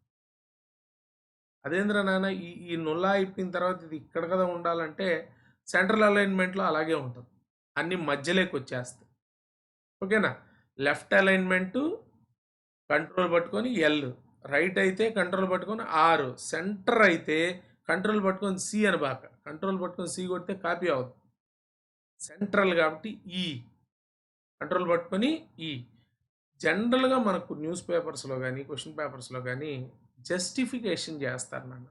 అదేందిరా నాన్న ఈ నుల్లా ఇప్పిన తర్వాత ఇది ఇక్కడ కదా ఉండాలంటే సెంట్రల్ అలైన్మెంట్‌లో అలాగే ఉంటది. అన్నీ మధ్యలోకొచ్చేస్తాయి. ఓకేనా? లెఫ్ట్ అలైన్‌మెంటు కంట్రోల్ పట్టుకొని ఎల్. రైట్ అయితే కంట్రోల్ పట్టుకొని ఆర్. సెంటర్ అయితే కంట్రోల్ పట్టుకొని సి అనబాక. కంట్రోల్ పట్టుకొని సి కొడితే కాపీ అవుద్ది. సెంట్రల్ కాబట్టి ఈ. కంట్రోల్ పట్టుకొని ఈ. జనరల్‌గా మనకు న్యూస్ పేపర్స్‌లో గాని, క్వెషన్ పేపర్స్‌లో గాని జస్టిఫికేషన్ చేస్తారు నాన్న.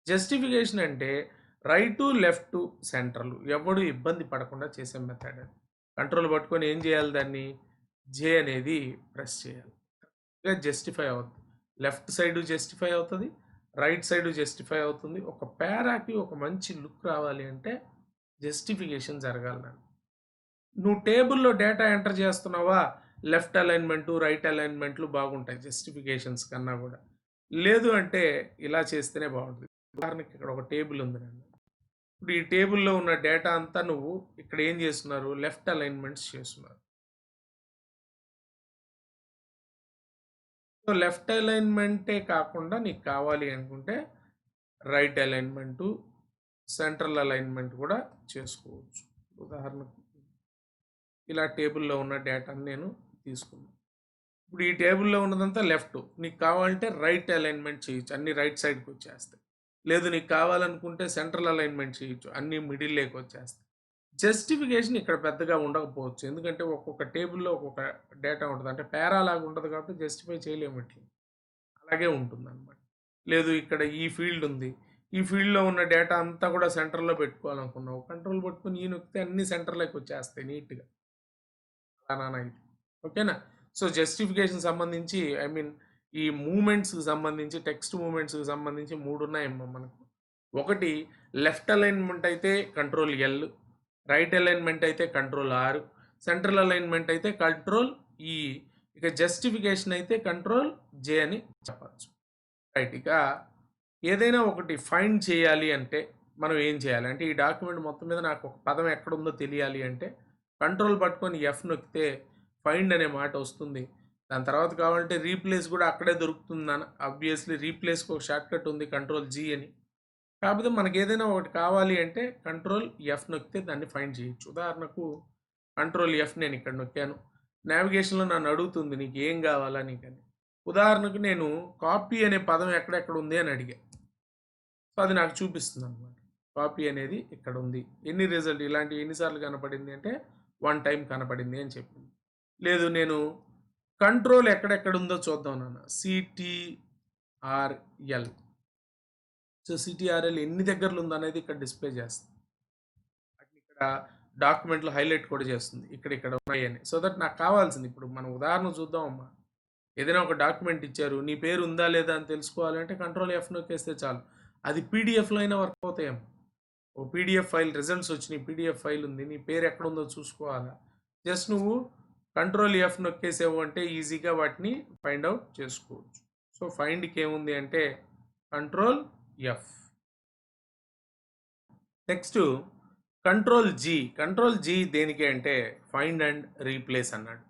జస్టిఫికేషన్ అంటే రైటు, లెఫ్టు, సెంట్రల్ ఎవడు ఇబ్బంది పడకుండా చేసే మెథడ్ అది. కంట్రోల్ పట్టుకొని ఏం చేయాలి దాన్ని? జే అనేది ప్రెస్ చేయాలి. జస్టిఫై అవుద్ది. లెఫ్ట్ సైడు జస్టిఫై అవుతది. రైట్ సైడు జస్టిఫై అవుతుంది. ఒక పేరాకి ఒక మంచి లుక్ రావాలి అంటే జస్టిఫికేషన్ జరగాలి నాన్న. నువ్వు టేబుల్‌లో డేటా ఎంటర్ చేస్తున్నావా? లెఫ్ట్ అలైన్‌మెంటు, రైట్ అలైన్‌మెంట్లు బాగుంటాయి జస్టిఫికేషన్స్ కన్నా గూడా. లేదు అంటే ఇలా చేస్తేనే బావుంటది. ఉదాహరణకి ఇక్కడ ఒక టేబుల్ ఉంది నాన్న. ఇప్పుడు ఈ టేబుల్‌లో ఉన్న డేటా అంతా నువ్వు ఇక్కడ ఏం చేస్తున్నారు? లెఫ్ట్ అలైన్‌మెంట్స్ చేస్తున్నారు. సో, లెఫ్ట్ అలైన్‌మెంటే కాకుండా నీకు కావాలి అనుకుంటే రైట్ అలైన్‌మెంటు, సెంట్రల్ అలైన్‌మెంట్ కూడా చేసుకోవచ్చు. ఉదాహరణకు ఇలా టేబుల్‌లో ఉన్న డేటాని నేను తీసుకున్నాను. ఇప్పుడు ఈ టేబుల్‌లో ఉన్నదంతా లెఫ్ట్. నీకు కావాలంటే రైట్ అలైన్‌మెంట్ చేయొచ్చు. అన్నీ రైట్ సైడ్‌కి వచ్చేస్తాయి. లేదు నీకు కావాలనుకుంటే సెంట్రల్ అలైన్‌మెంట్ చేయొచ్చు. అన్నీ మిడిల్‌లోకి వచ్చేస్తాయి. జస్టిఫికేషన్ ఇక్కడ పెద్దగా ఉండకపోవచ్చు. ఎందుకంటే ఒక్కొక్క టేబుల్‌లో ఒక్కొక్క డేటా ఉంటది. అంటే పేరా లాగా ఉంటది కాబట్టి జస్టిఫై చేయలేము వీటిని. అలాగే ఉంటుందన్నమాట. లేదు ఇక్కడ ఈ ఫీల్డ్ ఉంది. ఈ ఫీల్డ్‌లో ఉన్న డేటా అంతా కూడా సెంటర్‌లో పెట్టుకోవాలనుకున్నావు. కంట్రోల్ పట్టుకొని ఈ నొక్కితే అన్నీ సెంటర్‌లోకి వచ్చేస్తాయి నీట్‌గా. అలానా ఇది. ఓకేనా? సో, జస్టిఫికేషన్ సంబంధించి ఐ మీన్ ఈ మూవ్‌మెంట్స్‌కి సంబంధించి టెక్స్ట్ మూవ్‌మెంట్స్‌కి సంబంధించి 3 ఉన్నాయమ్మా మనకు. ఒకటి లెఫ్ట్ అలైన్‌మెంట్ అయితే కంట్రోల్ ఎల్, రైట్ అలైన్‌మెంట్ అయితే కంట్రోల్ ఆర్, సెంట్రల్ అలైన్‌మెంట్ అయితే కంట్రోల్ ఈ. ఇక జస్టిఫికేషన్ అయితే కంట్రోల్ జే అని చెప్పొచ్చు. రైట్. ఇక ఏదైనా ఒకటి ఫైండ్ చేయాలి అంటే మనం ఏం చేయాలి? అంటే ఈ డాక్యుమెంట్ మొత్తం మీద నాకు ఒక పదం ఎక్కడుందో తెలియాలి అంటే కంట్రోల్ పట్టుకొని ఎఫ్ నొక్కితే ఫైండ్ అనే మాట వస్తుంది. దాని తర్వాత కావాలంటే రీప్లేస్ కూడా అక్కడే దొరుకుతుందని ఆబ్వియస్లీ రీప్లేస్‌కి ఒక షార్ట్‌కట్ ఉంది కంట్రోల్ జీ అని. కాకపోతే మనకి ఏదైనా ఒకటి కావాలి అంటే కంట్రోల్ ఎఫ్ నొక్కితే దాన్ని ఫైండ్ చేయొచ్చు. ఉదాహరణకు కంట్రోల్ ఎఫ్ నేను ఇక్కడ నొక్కాను. నావిగేషన్‌లో నన్ను అడుగుతుంది నీకు ఏం కావాలా నీకని. ఉదాహరణకు నేను కాపీ అనే పదం ఎక్కడెక్కడ ఉంది అని అడిగా. సో, అది నాకు చూపిస్తుందనమాట. కాపీ అనేది ఇక్కడ ఉంది. ఇలాంటివి ఎన్ని సార్లు కనపడింది అంటే 1 టైమ్ కనపడింది అని చెప్పింది. లేదు నేను కంట్రోల్ ఎక్కడెక్కడ ఉందో చూద్దాం నాన్న. సిటీఆర్ఎల్. సో, సిటీఆర్ఎల్ ఎన్ని దగ్గరలో ఉందనేది ఇక్కడ డిస్‌ప్లే చేస్తుంది. ఇక్కడ డాక్యుమెంట్‌లో హైలైట్ కూడా చేస్తుంది. ఇక్కడ ఉన్నాయని. సో దట్ నాకు కావాల్సింది ఇప్పుడు మనం ఉదాహరణ చూద్దామమ్మా. ఏదైనా ఒక డాక్యుమెంట్ ఇచ్చారు. నీ పేరు ఉందా లేదా అని తెలుసుకోవాలంటే కంట్రోల్ ఎఫ్ నొక్కేస్తే చాలు. అది పీడీఎఫ్‌లో అయినా వర్క్ అవుతాయేమో. ఓ పీడీఎఫ్ ఫైల్ రిజల్ట్స్ వచ్చినాయి. పీడీఎఫ్ ఫైల్ ఉంది. నీ పేరు ఎక్కడుందో చూసుకోవాలా. జస్ట్ నువ్వు కంట్రోల్ ఎఫ్ నొక్కేసావు అంటే ఈజీగా వాటిని ఫైండ్ ఔట్ చేసుకోవచ్చు. సో, ఫైండ్‌కి ఏముంది అంటే control F. Next control G. Control G దేనికి అంటే ఫైండ్ అండ్ రీప్లేస్ అన్నాడు.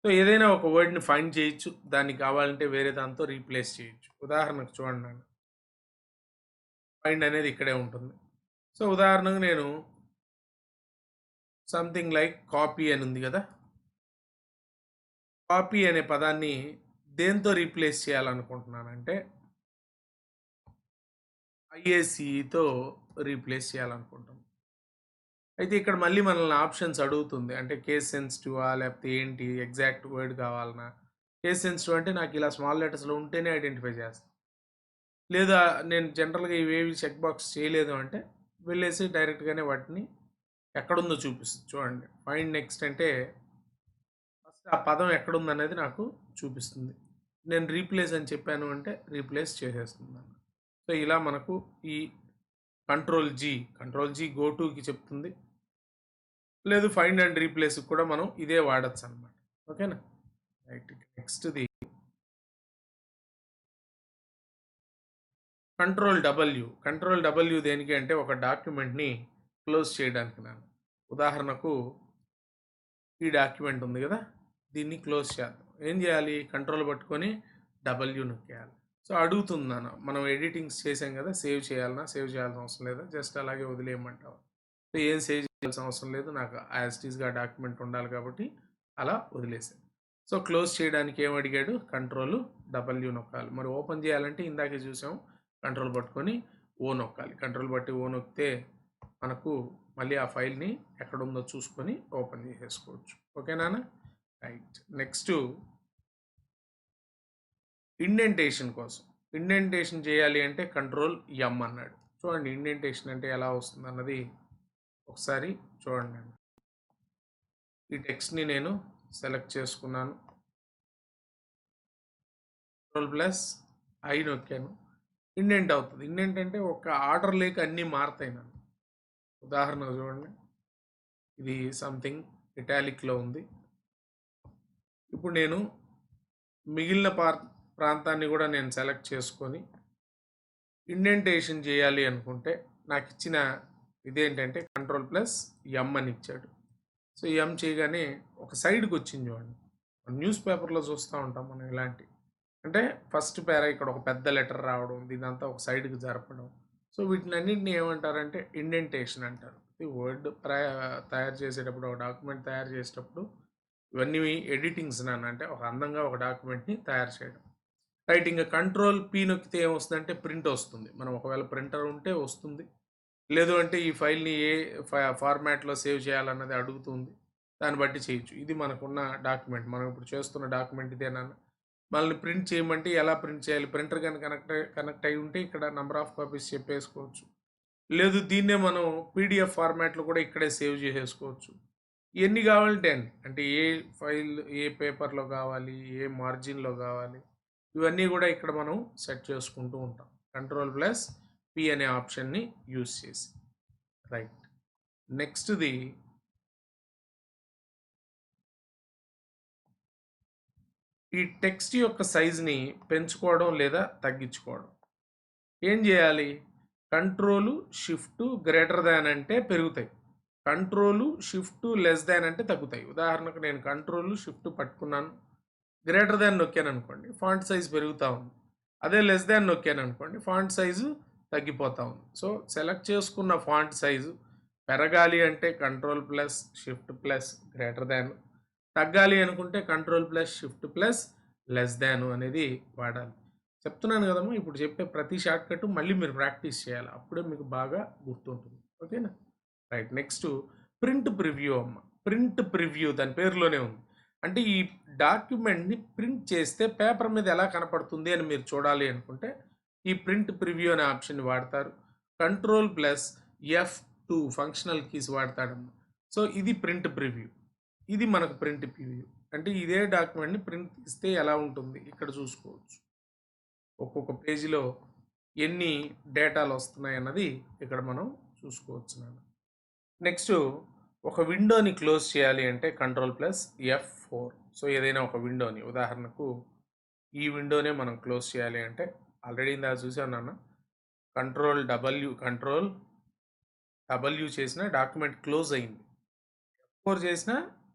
సో, ఏదైనా ఒక వర్డ్‌ని ఫైండ్ చేయొచ్చు. దానికి కావాలంటే వేరే దాంతో రీప్లేస్ చేయొచ్చు. ఉదాహరణకు చూడండి నాన్న. ఫైండ్ అనేది ఇక్కడే ఉంటుంది. సో, ఉదాహరణకు నేను సంథింగ్ లైక్ కాపీ అని ఉంది కదా! కాపీ అనే పదాన్ని దేంతో రీప్లేస్ చేయాలనుకుంటున్నానంటే ఐఏసీతో రీప్లేస్ చేయాలనుకుంటాం. అయితే ఇక్కడ మళ్ళీ మనల్ని ఆప్షన్స్ అడుగుతుంది. అంటే కేస్ సెన్సిటివా? లేకపోతే ఏంటి? ఎగ్జాక్ట్ వర్డ్ కావాలనా? కేస్ సెన్సిటివ్ అంటే నాకు ఇలా స్మాల్ లెటర్స్‌లో ఉంటేనే ఐడెంటిఫై చేస్తా. లేదా నేను జనరల్‌గా ఇవేవి చెక్ బాక్స్ చేయలేదు అంటే వెళ్ళేసి డైరెక్ట్‌గానే వాటిని ఎక్కడుందో చూపిస్తుంది. చూడండి. ఫైండ్ నెక్స్ట్ అంటే ఫస్ట్ ఆ పదం ఎక్కడుందనేది నాకు చూపిస్తుంది. నేను రీప్లేస్ అని చెప్పాను అంటే రీప్లేస్ చేసేస్తుందన్న. సో ఇలా మనకు ఈ కంట్రోల్ జీ గో టుకి చెప్తుంది. లేదు ఫైండ్ అండ్ రీప్లేస్ కూడా మనం ఇదే వాడచ్చు అనమాట. ఓకేనా? రైట్. నెక్స్ట్ది కంట్రోల్ డబ్ల్యూ దేనికి అంటే ఒక డాక్యుమెంట్ని క్లోజ్ చేయడానికి నాన్న. ఉదాహరణకు ఈ డాక్యుమెంట్ ఉంది కదా, దీన్ని క్లోజ్ చేద్దాం. ఏం చేయాలి? కంట్రోల్ పట్టుకొని డబ్ల్యూ నొక్కేయాలి. సో అడుగుతుంది నాన్న, మనం ఎడిటింగ్స్ చేసాం కదా, సేవ్ చేయాలన్నా సేవ్ చేయాల్సిన అవసరం లేదా, జస్ట్ అలాగే వదిలేయమంటావు. సో ఏం సేవ్ చేయాల్సిన అవసరం లేదు, నాకు యాజ్ ఇట్ ఈస్గా డాక్యుమెంట్ ఉండాలి కాబట్టి అలా వదిలేసాను. సో క్లోజ్ చేయడానికి ఏం అడిగాడు? కంట్రోల్ డబ్ల్యూ నొక్కాలి. మరి ఓపెన్ చేయాలంటే ఇందాకే చూసాం, కంట్రోల్ పట్టుకొని ఓ నొక్కాలి. కంట్రోల్ బట్టి ఓ నొక్కితే మనకు మళ్ళీ ఆ ఫైల్ని ఎక్కడుందో చూసుకొని ఓపెన్ చేసేసుకోవచ్చు. ఓకేనా? రైట్. నెక్స్ట్ ఇండెంటేషన్ కోసం. ఇండెంటేషన్ చేయాలి అంటే కంట్రోల్ ఎం అన్నాడు. చూడండి ఇండెంటేషన్ అంటే ఎలా వస్తుంది అన్నది ఒకసారి చూడండి. ఈ టెక్స్ట్ని నేను సెలెక్ట్ చేసుకున్నాను, కంట్రోల్ ప్లస్ ఐ నొక్కాను, ఇండెంట్ అవుతుంది. ఇండెంట్ అంటే ఒక ఆర్డర్ లేక అన్నీ మారుతాయి నన్ను. ఉదాహరణ చూడండి, ఇది సంథింగ్ ఇటాలిక్లో ఉంది. ఇప్పుడు నేను మిగిలిన ప్రాంతాన్ని కూడా నేను సెలెక్ట్ చేసుకొని ఇండెంటేషన్ చేయాలి అనుకుంటే నాకు ఇచ్చిన ఇదేంటంటే కంట్రోల్ ప్లస్ ఎం అని ఇచ్చాడు. సో ఎం చేయగానే ఒక సైడ్కి వచ్చింది చూడండి. న్యూస్ పేపర్లో చూస్తూ ఉంటాం మనం ఇలాంటి. అంటే ఫస్ట్ పేరా ఇక్కడ ఒక పెద్ద లెటర్ రావడం, ఇదంతా ఒక సైడ్కి జరపడం. సో వీటిని అన్నింటినీ ఏమంటారంటే ఇండెంటేషన్ అంటారు. ఈ వర్డ్ తయారు చేసేటప్పుడు, ఒక డాక్యుమెంట్ తయారు చేసేటప్పుడు ఇవన్నీ ఎడిటింగ్స్ నాన్న, అంటే ఒక అందంగా ఒక డాక్యుమెంట్ని తయారు చేయడం. రైట్. ఇంకా కంట్రోల్ పీ నొక్కితే ఏమొస్తుందంటే ప్రింట్ వస్తుంది. మనం ఒకవేళ ప్రింటర్ ఉంటే వస్తుంది, లేదు అంటే ఈ ఫైల్ని ఏ ఫార్మాట్లో సేవ్ చేయాలన్నది అడుగుతుంది, దాన్ని బట్టి చేయొచ్చు. ఇది మనకున్న డాక్యుమెంట్, మనం ఇప్పుడు చేస్తున్న డాక్యుమెంట్ ఇదేనన్న. మనల్ని ప్రింట్ చేయమంటే ఎలా ప్రింట్ చేయాలి? ప్రింటర్ కానీ కనెక్ట్ అయి ఉంటే ఇక్కడ నెంబర్ ఆఫ్ కాపీస్ చెప్పేసుకోవచ్చు, లేదు దీన్నే మనం పీడిఎఫ్ ఫార్మాట్లో కూడా ఇక్కడే సేవ్ చేసేసుకోవచ్చు. ఎన్ని కావాలంటే అన్ని, అంటే ఏ ఫైల్ ఏ పేపర్లో కావాలి, ఏ మార్జిన్లో కావాలి, ఇవన్నీ కూడా ఇక్కడ మనం సెట్ చేసుకుంటూ ఉంటాం కంట్రోల్ ప్లస్ పి అనే ఆప్షన్ని యూస్ చేసి. రైట్. నెక్స్ట్ది ఈ టెక్స్ట్ యొక్క సైజ్ని పెంచుకోవడం లేదా తగ్గించుకోవడం. ఏం చేయాలి? కంట్రోలు షిఫ్ట్ గ్రేటర్ దాన్ అంటే పెరుగుతాయి, కంట్రోలు షిఫ్ట్ లెస్ దాన్ అంటే తగ్గుతాయి. ఉదాహరణకు నేను కంట్రోలు షిఫ్ట్ పట్టుకున్నాను, గ్రేటర్ దాన్ నొక్కాను అనుకోండి, ఫాంట్ సైజ్ పెరుగుతూ ఉంది. అదే లెస్ దాన్ నొక్కాను అనుకోండి, ఫాంట్ సైజు తగ్గిపోతూ ఉంది. సో సెలెక్ట్ చేసుకున్న ఫాంట్ సైజు పెరగాలి అంటే control plus shift plus greater దాన్, తగ్గాలి అనుకుంటే control plus shift plus less దాన్ అనేది వాడాలి. చెప్తున్నాను కదమ్మా, ఇప్పుడు చెప్పే ప్రతి షార్ట్ కట్ మళ్ళీ మీరు ప్రాక్టీస్ చేయాలి, అప్పుడే మీకు బాగా గుర్తుంటుంది. ఓకేనా? రైట్. నెక్స్ట్ ప్రింట్ ప్రివ్యూ అమ్మ. ప్రింట్ ప్రివ్యూ దాని పేరులోనే ఉంది. అంటే ఈ డాక్యుమెంట్ని ప్రింట్ చేస్తే పేపర్ మీద ఎలా కనపడుతుంది అని మీరు చూడాలి అనుకుంటే ఈ ప్రింట్ ప్రివ్యూ అనే ఆప్షన్ వాడతారు. Control plus F2 functional keys వాడతాడమ్మ. సో ఇది ప్రింట్ ప్రివ్యూ, ఇది మనకు ప్రింట్ ప్రివ్యూ. అంటే ఇదే డాక్యుమెంట్ని ప్రింట్ తీస్తే ఎలా ఉంటుంది ఇక్కడ చూసుకోవచ్చు. ఒక్కొక్క పేజీలో ఎన్ని డేటాలు వస్తున్నాయి అన్నది ఇక్కడ మనం చూసుకోవచ్చు. నెక్స్ట్ ఒక విండోని క్లోజ్ చేయాలి అంటే కంట్రోల్ ప్లస్ F4. సో ఏదైనా ఒక విండోని, ఉదాహరణకు ఈ విండోనే మనం క్లోజ్ చేయాలి అంటే ఆల్రెడీ ఇందా చూసాను నాన్న, కంట్రోల్ డబ్ల్యూ చేసిన డాక్యుమెంట్ క్లోజ్ అయింది, F4 చేసిన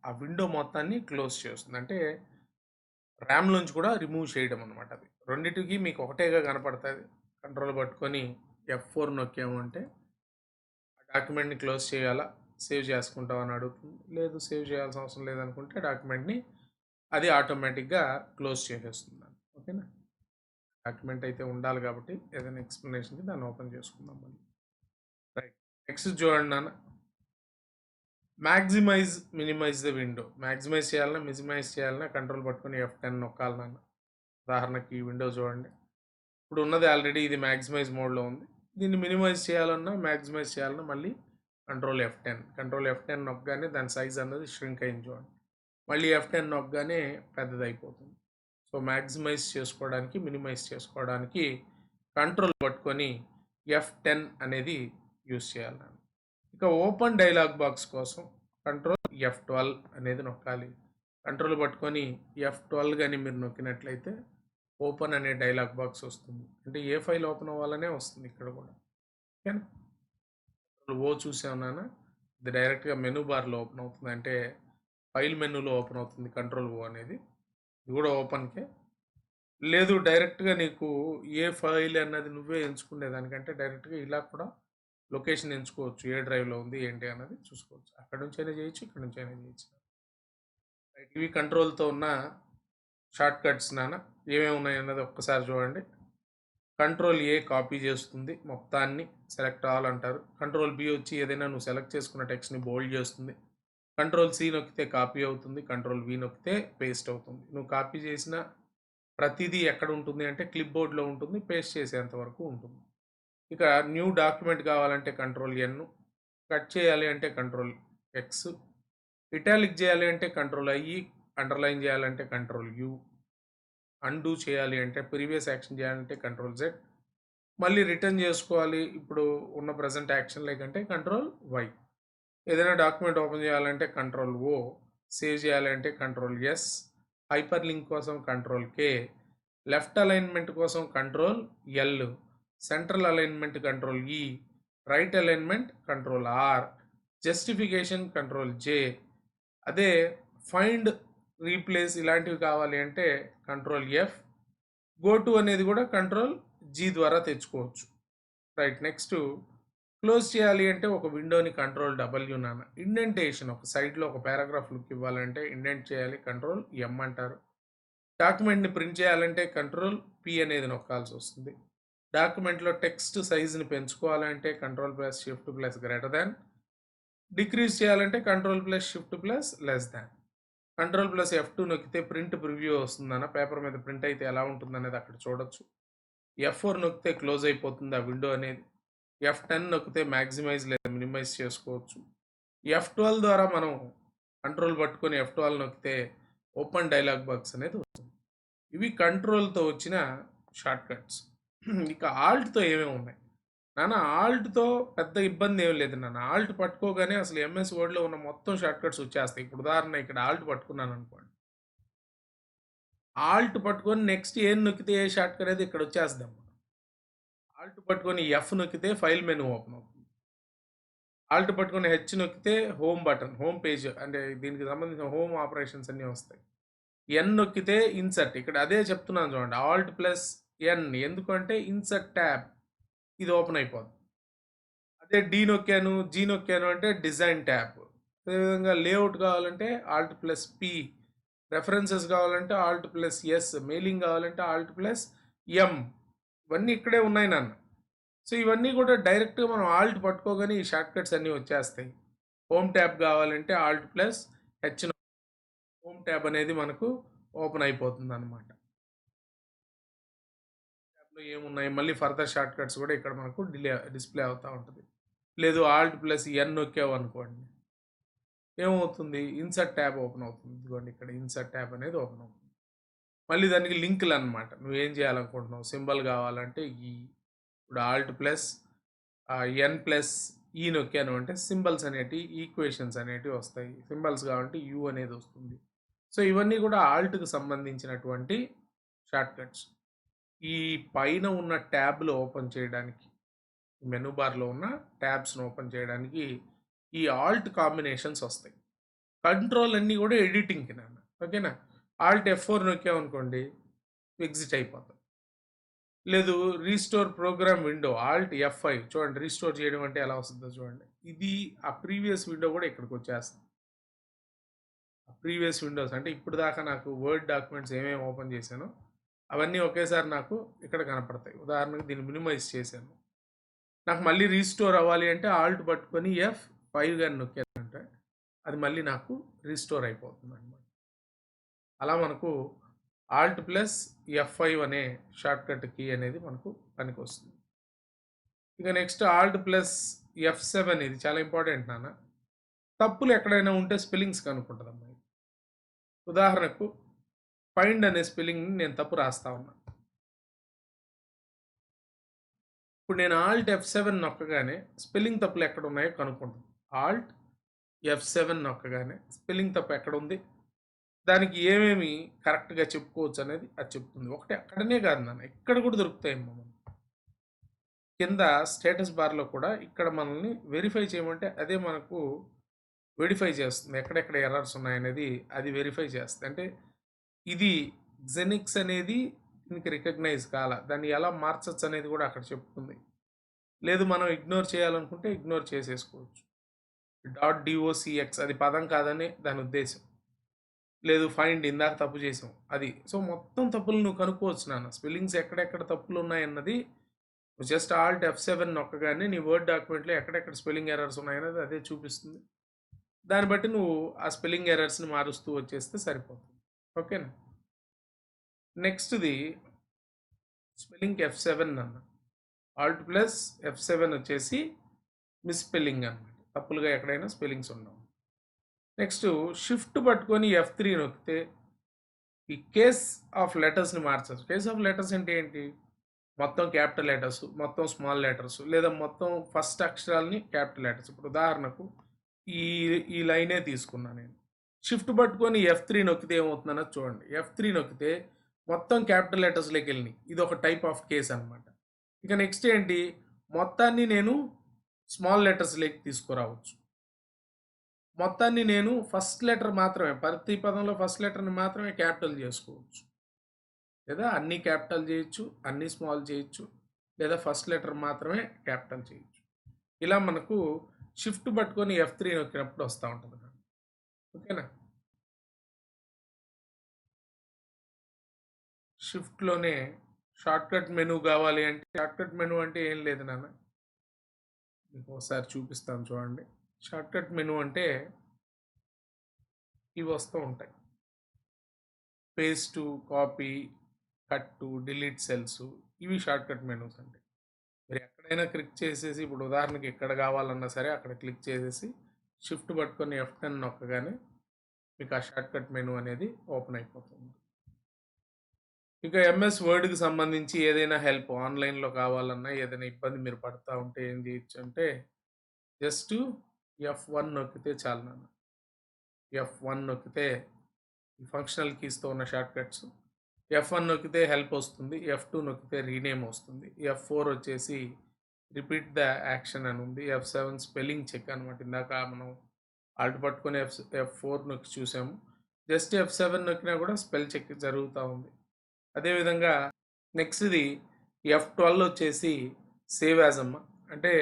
ఆ విండో మొత్తాన్ని క్లోజ్ చేస్తుంది. అంటే ర్యామ్లోంచి కూడా రిమూవ్ చేయడం అనమాట. అది రెండింటికి మీకు ఒకటేగా కనపడుతుంది. కంట్రోల్ పట్టుకొని F4 నొక్కాము అంటే ఆ డాక్యుమెంట్ని క్లోజ్ చేయాలా, సేవ్ చేసుకుంటాం అని అడుగుతుంది. లేదు సేవ్ చేయాల్సిన అవసరం లేదనుకుంటే డాక్యుమెంట్ని అది ఆటోమేటిక్గా క్లోజ్ చేసేస్తుంది. ఓకేనా? డాక్యుమెంట్ అయితే ఉండాలి కాబట్టి ఏదైనా ఎక్స్ప్లెనేషన్కి దాన్ని ఓపెన్ చేసుకుందాం మళ్ళీ. రైట్. నెక్స్ట్ చూడండి నాన్న, maximise minimise the window. Maximise చేయాలన్నా మినిమైజ్ చేయాలన్నా కంట్రోల్ పట్టుకొని F10 నొక్కాలి నాన్న. ఉదాహరణకి ఈ విండో చూడండి, ఇప్పుడు ఉన్నది ఆల్రెడీ ఇది మ్యాక్సిమైజ్ మోడ్లో ఉంది. దీన్ని మినిమైజ్ చేయాలన్నా మ్యాక్సిమైజ్ చేయాలన్నా మళ్ళీ కంట్రోల్ F10 నొక్కగానే దాని సైజ్ అన్నది ష్రింక్ అయింది చూడండి. మళ్ళీ F10 నొక్కగానే పెద్దది అయిపోతుంది. సో మ్యాక్సిమైజ్ చేసుకోవడానికి, మినిమైజ్ చేసుకోవడానికి కంట్రోల్ పట్టుకొని F10 అనేది యూస్ చేయాలి నేను. ఇక ఓపెన్ డైలాగ్ బాక్స్ కోసం కంట్రోల్ F12 అనేది నొక్కాలి. కంట్రోల్ పట్టుకొని F12 కానీ మీరు నొక్కినట్లయితే ఓపెన్ అనే డైలాగ్ బాక్స్ వస్తుంది. అంటే ఏ ఫైల్ ఓపెన్ అవ్వాలనే వస్తుంది ఇక్కడ కూడా. ఓకేనా? ఓ చూసామన్నా ఇది డైరెక్ట్గా మెనూ బార్లో ఓపెన్ అవుతుంది. అంటే ఫైల్ మెనూలో ఓపెన్ అవుతుంది కంట్రోల్ ఓ అనేది. ఇది కూడా ఓపెన్కే. లేదు డైరెక్ట్గా నీకు ఏ ఫైల్ అన్నది నువ్వే ఎంచుకునే దానికంటే డైరెక్ట్గా ఇలా కూడా లొకేషన్ ఎంచుకోవచ్చు. ఏ డ్రైవ్లో ఉంది ఏంటి అన్నది చూసుకోవచ్చు. అక్కడ నుంచి అయినా చేయొచ్చు, ఇక్కడ నుంచి అయినా చేయొచ్చు. రైట్, ఇవి కంట్రోల్తో ఉన్న షార్ట్ కట్స్ నాన్న. ఏమేమి ఉన్నాయి అన్నది ఒక్కసారి చూడండి. కంట్రోల్ ఏ కాపీ చేస్తుంది మొత్తాన్ని, సెలెక్ట్ ఆల్ అంటారు. కంట్రోల్ బి వచ్చి ఏదైనా నువ్వు సెలెక్ట్ చేసుకున్న టెక్స్ట్ని బోల్డ్ చేస్తుంది. కంట్రోల్ సి నొక్కితే కాపీ అవుతుంది. కంట్రోల్ వి నొక్కితే పేస్ట్ అవుతుంది. నువ్వు కాపీ చేసిన ప్రతిదీ ఎక్కడ ఉంటుంది అంటే క్లిప్ బోర్డ్లో ఉంటుంది, పేస్ట్ చేసేంత వరకు ఉంటుంది. ఇక న్యూ డాక్యుమెంట్ కావాలంటే కంట్రోల్ ఎన్, కట్ చేయాలి అంటే కంట్రోల్ ఎక్స్, ఇటాలిక్ చేయాలి అంటే కంట్రోల్ ఐ, అండర్లైన్ చేయాలంటే కంట్రోల్ యూ, అన్డూ చేయాలి అంటే ప్రీవియస్ యాక్షన్ చేయాలంటే కంట్రోల్ జెడ్, మళ్ళీ రిటర్న్ చేసుకోవాలి ఇప్పుడు ఉన్న ప్రజెంట్ యాక్షన్ లేకంటే కంట్రోల్ వై, ఏదైనా డాక్యుమెంట్ ఓపెన్ చేయాలంటే కంట్రోల్ ఓ, సేవ్ చేయాలంటే కంట్రోల్ ఎస్, హైపర్ లింక్ కోసం కంట్రోల్ కే, లెఫ్ట్ అలైన్మెంట్ కోసం control L, central alignment control E, right alignment control R, justification control జే. అదే ఫైండ్, రీప్లేస్ ఇలాంటివి కావాలి అంటే కంట్రోల్ ఎఫ్, గో టు అనేది కూడా కంట్రోల్ జీ ద్వారా తెచ్చుకోవచ్చు. రైట్, నెక్స్ట్ క్లోజ్ చేయాలి అంటే ఒక విండోని కంట్రోల్ డబ్ల్యూ నాన్న. ఇండెంటేషన్ ఒక సైడ్లో ఒక పారాగ్రాఫ్ లుక్ ఇవ్వాలంటే ఇండెంట్ చేయాలి కంట్రోల్ ఎం అంటారు. డాక్యుమెంట్ని ప్రింట్ చేయాలంటే కంట్రోల్ పి అనేది నొక్కాల్సి వస్తుంది. డాక్యుమెంట్లో టెక్స్ట్ సైజుని పెంచుకోవాలంటే control plus shift plus greater than, decrease చేయాలంటే control plus shift plus less than. Control plus F2 నొక్కితే ప్రింట్ ప్రివ్యూ వస్తుందన్న, పేపర్ మీద ప్రింట్ అయితే ఎలా ఉంటుందనేది అక్కడ చూడొచ్చు. F4 నొక్కితే క్లోజ్ అయిపోతుంది ఆ విండో అనేది. F10 నొక్కితే మ్యాక్సిమైజ్ లేదా మినిమైజ్ చేసుకోవచ్చు. F12 ద్వారా మనం కంట్రోల్ పట్టుకొని F12 నొక్కితే ఓపెన్ డైలాగ్ బాక్స్ అనేది వస్తుంది. ఇవి కంట్రోల్తో వచ్చిన షార్ట్ కట్స్. ఇక ఆల్ట్తో ఏమేమి ఉన్నాయి నాన్న? ఆల్ట్తో పెద్ద ఇబ్బంది ఏం లేదు నాన్న. ఆల్ట్ పట్టుకోగానే అసలు ఎంఎస్ వర్డ్లో ఉన్న మొత్తం షార్ట్ కట్స్ వచ్చేస్తాయి. ఇప్పుడు ఉదాహరణ ఇక్కడ ఆల్ట్ పట్టుకున్నాను అనుకోండి, ఆల్ట్ పట్టుకొని నెక్స్ట్ ఏం నొక్కితే ఏ షార్ట్ కట్ అనేది ఇక్కడ వచ్చేస్తాం. ఆల్ట్ పట్టుకొని ఎఫ్ నొక్కితే ఫైల్ మెనూ ఓపెన్ అవుతుంది. ఆల్ట్ పట్టుకొని హెచ్ నొక్కితే హోమ్ బటన్, హోమ్ పేజ్ అంటే దీనికి సంబంధించిన హోమ్ ఆపరేషన్స్ అన్నీ వస్తాయి. ఎన్ నొక్కితే ఇన్సర్ట్, ఇక్కడ అదే చెప్తున్నాను చూడండి, ఆల్ట్ ప్లస్ ఎన్, ఎందుకంటే ఇన్సర్ట్ ట్యాబ్ ఇది ఓపెన్ అయిపోద్ది. అదే డి నొక్కాను, జీ నొక్కాను అంటే డిజైన్ ట్యాబ్. అదేవిధంగా లేఅవుట్ కావాలంటే ఆల్ట్ ప్లస్ పి, రెఫరెన్సెస్ కావాలంటే ఆల్ట్ ప్లస్ ఎస్, మెయిలింగ్ కావాలంటే ఆల్ట్ ప్లస్ ఎం. ఇవన్నీ ఇక్కడే ఉన్నాయి నాన్న. సో ఇవన్నీ కూడా డైరెక్ట్గా మనం ఆల్ట్ పట్టుకోగానే ఈ షార్ట్ కట్స్ అన్నీ వచ్చేస్తాయి. హోమ్ ట్యాబ్ కావాలంటే Alt plus H, home tab అనేది మనకు ఓపెన్ అయిపోతుంది అనమాట. ట్యాబ్లో ఏమున్నాయి మళ్ళీ ఫర్దర్ షార్ట్ కట్స్ కూడా ఇక్కడ మనకు డిస్ప్లే అవుతూ ఉంటుంది. లేదు ఆల్ట్ ప్లస్ ఎన్ నొక్కావు అనుకోండి, ఏమవుతుంది, ఇన్సర్ట్ ట్యాబ్ ఓపెన్ అవుతుంది. ఇదిగోండి ఇక్కడ ఇన్సర్ట్ ట్యాబ్ అనేది ఓపెన్ అవుతుంది. మళ్ళీ దానికి లింకులు అనమాట. నువ్వేం చేయాలనుకుంటున్నావు, సింబల్ కావాలంటే ఈ, ఇప్పుడు ఆల్ట్ ప్లస్ ఎన్ ప్లస్ ఈ నొక్కాను అంటే సింబల్స్ అనేటివి, ఈక్వేషన్స్ అనేటివి వస్తాయి. సింబల్స్ కావాలంటే యూ అనేది వస్తుంది. సో ఇవన్నీ కూడా ఆల్ట్కి సంబంధించినటువంటి షార్ట్ కట్స్. ఈ పైన ఉన్న ట్యాబ్లో ఓపెన్ చేయడానికి, మెనూ బార్లో ఉన్న ట్యాబ్స్ను ఓపెన్ చేయడానికి ఈ ఆల్ట్ కాంబినేషన్స్ వస్తాయి. కంట్రోల్ అన్నీ కూడా ఎడిటింగ్కి నాన్న. ఓకేనా? ఆల్ట్ F4 నొక్కామనుకోండి ఎగ్జిట్ అయిపోతాం. లేదు restore programme window, Alt F5 చూడండి, రీస్టోర్ చేయడం అంటే ఎలా వస్తుందో చూడండి. ఇది ఆ ప్రీవియస్ విండో కూడా ఇక్కడికి వచ్చేస్తుంది. ప్రీవియస్ విండోస్ అంటే ఇప్పుడు దాకా నాకు వర్డ్ డాక్యుమెంట్స్ ఏమేమి ఓపెన్ చేశానో అవన్నీ ఒకేసారి నాకు ఇక్కడ కనపడతాయి. ఉదాహరణకు దీన్ని మినిమైజ్ చేశాను, నాకు మళ్ళీ రీస్టోర్ అవ్వాలి అంటే ఆల్ట్ పట్టుకొని F5 కానీ నొక్కానంటే అది మళ్ళీ నాకు రీస్టోర్ అయిపోతుంది అనమాట. అలా మనకు ఆల్ట్ ప్లస్ F5 అనే షార్ట్కట్ కీ అనేది మనకు పనికి వస్తుంది. ఇక నెక్స్ట్ ఆల్ట్ ప్లస్ F7, ఇది చాలా ఇంపార్టెంట్ నాన్న. తప్పులు ఎక్కడైనా ఉంటే స్పెల్లింగ్స్ కనుక్కుంటుంది అమ్మాయి. ఉదాహరణకు ఫైండ్ అనే స్పెల్లింగ్ని నేను తప్పు రాస్తా ఉన్నా. ఇప్పుడు నేను ఆల్ట్ F7 నొక్కగానే స్పెల్లింగ్ తప్పులు ఎక్కడ ఉన్నాయో కనుక్కుంటాను. ఆల్ట్ F7 నొక్కగానే స్పెల్లింగ్ తప్పు ఎక్కడ ఉంది, దానికి ఏమేమి కరెక్ట్గా చెప్పుకోవచ్చు అనేది అది చెప్తుంది. ఒకటే అక్కడనే కాదు నాన్న, ఇక్కడ కూడా దొరుకుతాయమ్మా. కింద స్టేటస్ బార్లో కూడా ఇక్కడ మనల్ని వెరిఫై చేయమంటే అదే మనకు వెరిఫై చేస్తుంది, ఎక్కడెక్కడ ఎర్రర్స్ ఉన్నాయనేది అది వెరిఫై చేస్తుంది. అంటే ఇది జెనిక్స్ అనేది దీనికి రికగ్నైజ్ కాల, దాన్ని ఎలా మార్చచ్చు అనేది కూడా అక్కడ చెప్తుంది. లేదు మనం ఇగ్నోర్ చేయాలనుకుంటే ఇగ్నోర్ చేసేసుకోవచ్చు. .docx అది పదం కాదని దాని ఉద్దేశం. లేదు ఫైండ్ ఇందాక తప్పు చేసాం అది. సో మొత్తం తప్పులు నువ్వు కనుక్కోవచ్చు నాన్న. స్పెల్లింగ్స్ ఎక్కడెక్కడ తప్పులు ఉన్నాయన్నది జస్ట్ ఆల్ట్ F7 నొక్కగానే నీ వర్డ్ డాక్యుమెంట్లో ఎక్కడెక్కడ స్పెల్లింగ్ ఎర్రర్స్ ఉన్నాయనేది అదే చూపిస్తుంది. దాన్ని బట్టి నువ్వు ఆ స్పెల్లింగ్ ఎర్రర్స్ని మారుస్తూ వచ్చేస్తే సరిపోతుంది. ఓకేనా. నెక్స్ట్ది స్పెల్లింగ్ F7 అన్న. ఆల్ట్ ప్లస్ F7 వచ్చేసి మిస్స్పెల్లింగ్ అన్నమాట, తప్పులుగా ఎక్కడైనా స్పెల్లింగ్స్ ఉండవు. నెక్స్ట్ షిఫ్ట్ పట్టుకొని F3 నొక్కితే ఈ కేస్ ఆఫ్ లెటర్స్ని మార్చచ్చు. కేస్ ఆఫ్ లెటర్స్ అంటే ఏంటి, మొత్తం క్యాపిటల్ లెటర్స్, మొత్తం స్మాల్ లెటర్స్, లేదా మొత్తం ఫస్ట్ అక్షరాలని క్యాపిటల్ లెటర్స్. ఇప్పుడు ఉదాహరణకు ఈ ఈ లైనే తీసుకున్నా నేను. షిఫ్ట్ పట్టుకొని F3 నొక్కితే ఏమవుతుందన్నది చూడండి. F3 నొక్కితే మొత్తం క్యాపిటల్ లెటర్స్లోకి వెళ్ళినాయి. ఇది ఒక టైప్ ఆఫ్ కేస్ అనమాట. ఇక నెక్స్ట్ ఏంటి, మొత్తాన్ని నేను స్మాల్ లెటర్స్లోకి తీసుకురావచ్చు. మొత్తాన్ని నేను ఫస్ట్ లెటర్ మాత్రమే, ప్రతి పదంలో ఫస్ట్ లెటర్ని మాత్రమే క్యాపిటల్ చేసుకోవచ్చు. లేదా అన్నీ క్యాపిటల్ చేయొచ్చు, అన్నీ స్మాల్ చేయొచ్చు, లేదా ఫస్ట్ లెటర్ మాత్రమే క్యాపిటల్ చేయొచ్చు. ఇలా మనకు షిఫ్ట్ పట్టుకొని F3 నొక్కినప్పుడు వస్తూ ఉంటుంది. ఓకేనా. షిఫ్ట్లోనే షార్ట్కట్ మెనూ కావాలి అంటే, షార్ట్కట్ మెనూ అంటే ఏం లేదు నాన్న, మీకు ఒకసారి చూపిస్తాను చూడండి. షార్ట్కట్ మెనూ అంటే ఇవి వస్తూ ఉంటాయి. Paste, copy, cut, delete cells, ఇవి షార్ట్కట్ మెనూస్ అంటే. మీరు ఎక్కడైనా క్లిక్ చేసేసి, ఇప్పుడు ఉదాహరణకి ఎక్కడ కావాలన్నా సరే అక్కడ క్లిక్ చేసేసి షిఫ్ట్ పట్టుకొని F10 నొక్కగానే మీకు ఆ షార్ట్కట్ మెనూ అనేది ఓపెన్ అయిపోతుంది. ఇంకా MS వర్డ్కి సంబంధించి ఏదైనా హెల్ప్ ఆన్లైన్లో కావాలన్నా, ఏదైనా ఇబ్బంది మీరు పడుతూ ఉంటే ఏం చేయొచ్చు అంటే జస్ట్ F1 నొక్కితే చాలు నాన్న. F1 నొక్కితే ఫంక్షనల్ కీస్తో ఉన్న షార్ట్కట్స్. F1 నొక్కితే హెల్ప్ వస్తుంది, F2 నొక్కితే రీనేమ్ వస్తుంది, F4 వచ్చేసి రిపీట్ ద యాక్షన్ అని ఉంది, F7 స్పెల్లింగ్ చెక్ అనమాట. ఇందాక మనం ఆల్ట్ పట్టుకొని F4 నొక్కి చూసాము, జస్ట్ F7 నొక్కినా కూడా స్పెల్ చెక్ జరుగుతూ ఉంది. అదేవిధంగా నెక్స్ట్ది F12 వచ్చేసి సేవ్ యాజ్ అమ్మ. అంటే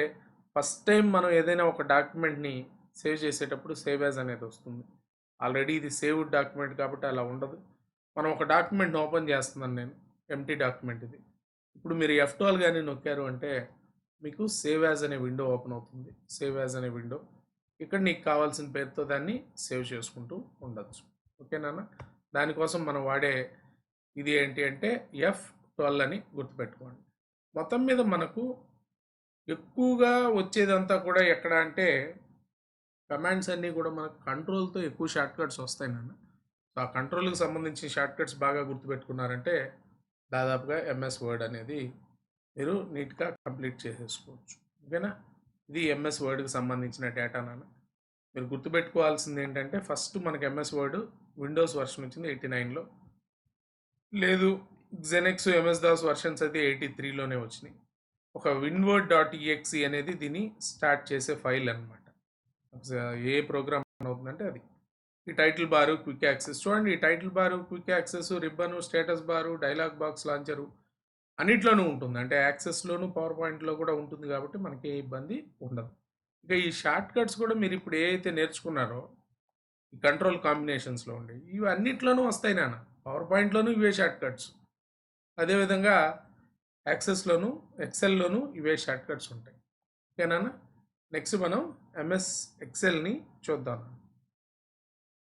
ఫస్ట్ టైం మనం ఏదైనా ఒక డాక్యుమెంట్ని సేవ్ చేసేటప్పుడు సేవ్ యాజ్ అనేది వస్తుంది. ఆల్రెడీ ఇది సేవ్డ్ డాక్యుమెంట్ కాబట్టి అలా ఉండదు. మనం ఒక డాక్యుమెంట్ని ఓపెన్ చేస్తున్నాను నేను, ఎంటీ డాక్యుమెంట్ ఇది. ఇప్పుడు మీరు F12 కానీ నొక్కారు అంటే మీకు సేవ్ యాజ్ అనే విండో ఓపెన్ అవుతుంది. సేవ్ యాజ్ అనే విండో, ఇక్కడ నీకు కావాల్సిన పేరుతో దాన్ని సేవ్ చేసుకుంటూ ఉండొచ్చు. ఓకేనా. దానికోసం మనం వాడే ఇది ఏంటి అంటే F12 అని గుర్తుపెట్టుకోండి. మొత్తం మీద మనకు ఎక్కువగా వచ్చేదంతా కూడా ఎక్కడ అంటే కమాండ్స్ అన్నీ కూడా మనకు కంట్రోల్తో ఎక్కువ షార్ట్కట్స్ వస్తాయి నాన్న. సో ఆ కంట్రోల్కి సంబంధించిన షార్ట్కట్స్ బాగా గుర్తుపెట్టుకున్నారంటే దాదాపుగా MS వర్డ్ అనేది మీరు నీట్గా కంప్లీట్ చేసేసుకోవచ్చు. ఓకేనా. ఇది MS వర్డ్కి సంబంధించిన డేటా నాన్న. మీరు గుర్తుపెట్టుకోవాల్సింది ఏంటంటే ఫస్ట్ మనకి MS వర్డ్ విండోస్ వర్షన్ వచ్చింది 89లో, లేదు జెనెక్స్ MS DOS వర్షన్స్ అయితే 83లోనే వచ్చినాయి. ఒక winword.exe అనేది దీన్ని స్టార్ట్ చేసే ఫైల్ అనమాట. ఏ ప్రోగ్రామ్ అవుతుందంటే అది. ఈ టైటిల్ బారు, క్విక్ యాక్సెస్ చూడండి. ఈ టైటిల్ బారు, క్విక్ యాక్సెస్, రిబ్బను, స్టేటస్ బారు, డైలాగ్ బాక్స్ లాంచరు అన్నిట్లోనూ ఉంటుంది. అంటే యాక్సెస్లోను పవర్ పాయింట్లో కూడా ఉంటుంది కాబట్టి మనకి ఏ ఇబ్బంది ఉండదు. ఇంకా ఈ షార్ట్ కట్స్ కూడా మీరు ఇప్పుడు ఏ అయితే నేర్చుకున్నారో ఈ కంట్రోల్ కాంబినేషన్స్లో ఉండి ఇవి అన్నిట్లోనూ వస్తాయి నాన్న. పవర్ పాయింట్లోనూ ఇవే షార్ట్ కట్స్, అదేవిధంగా యాక్సెస్లోను, ఎక్సెల్లోనూ ఇవే షార్ట్ కట్స్ ఉంటాయి. ఓకేనా. నెక్స్ట్ మనం MS ఎక్సెల్ని చూద్దాం.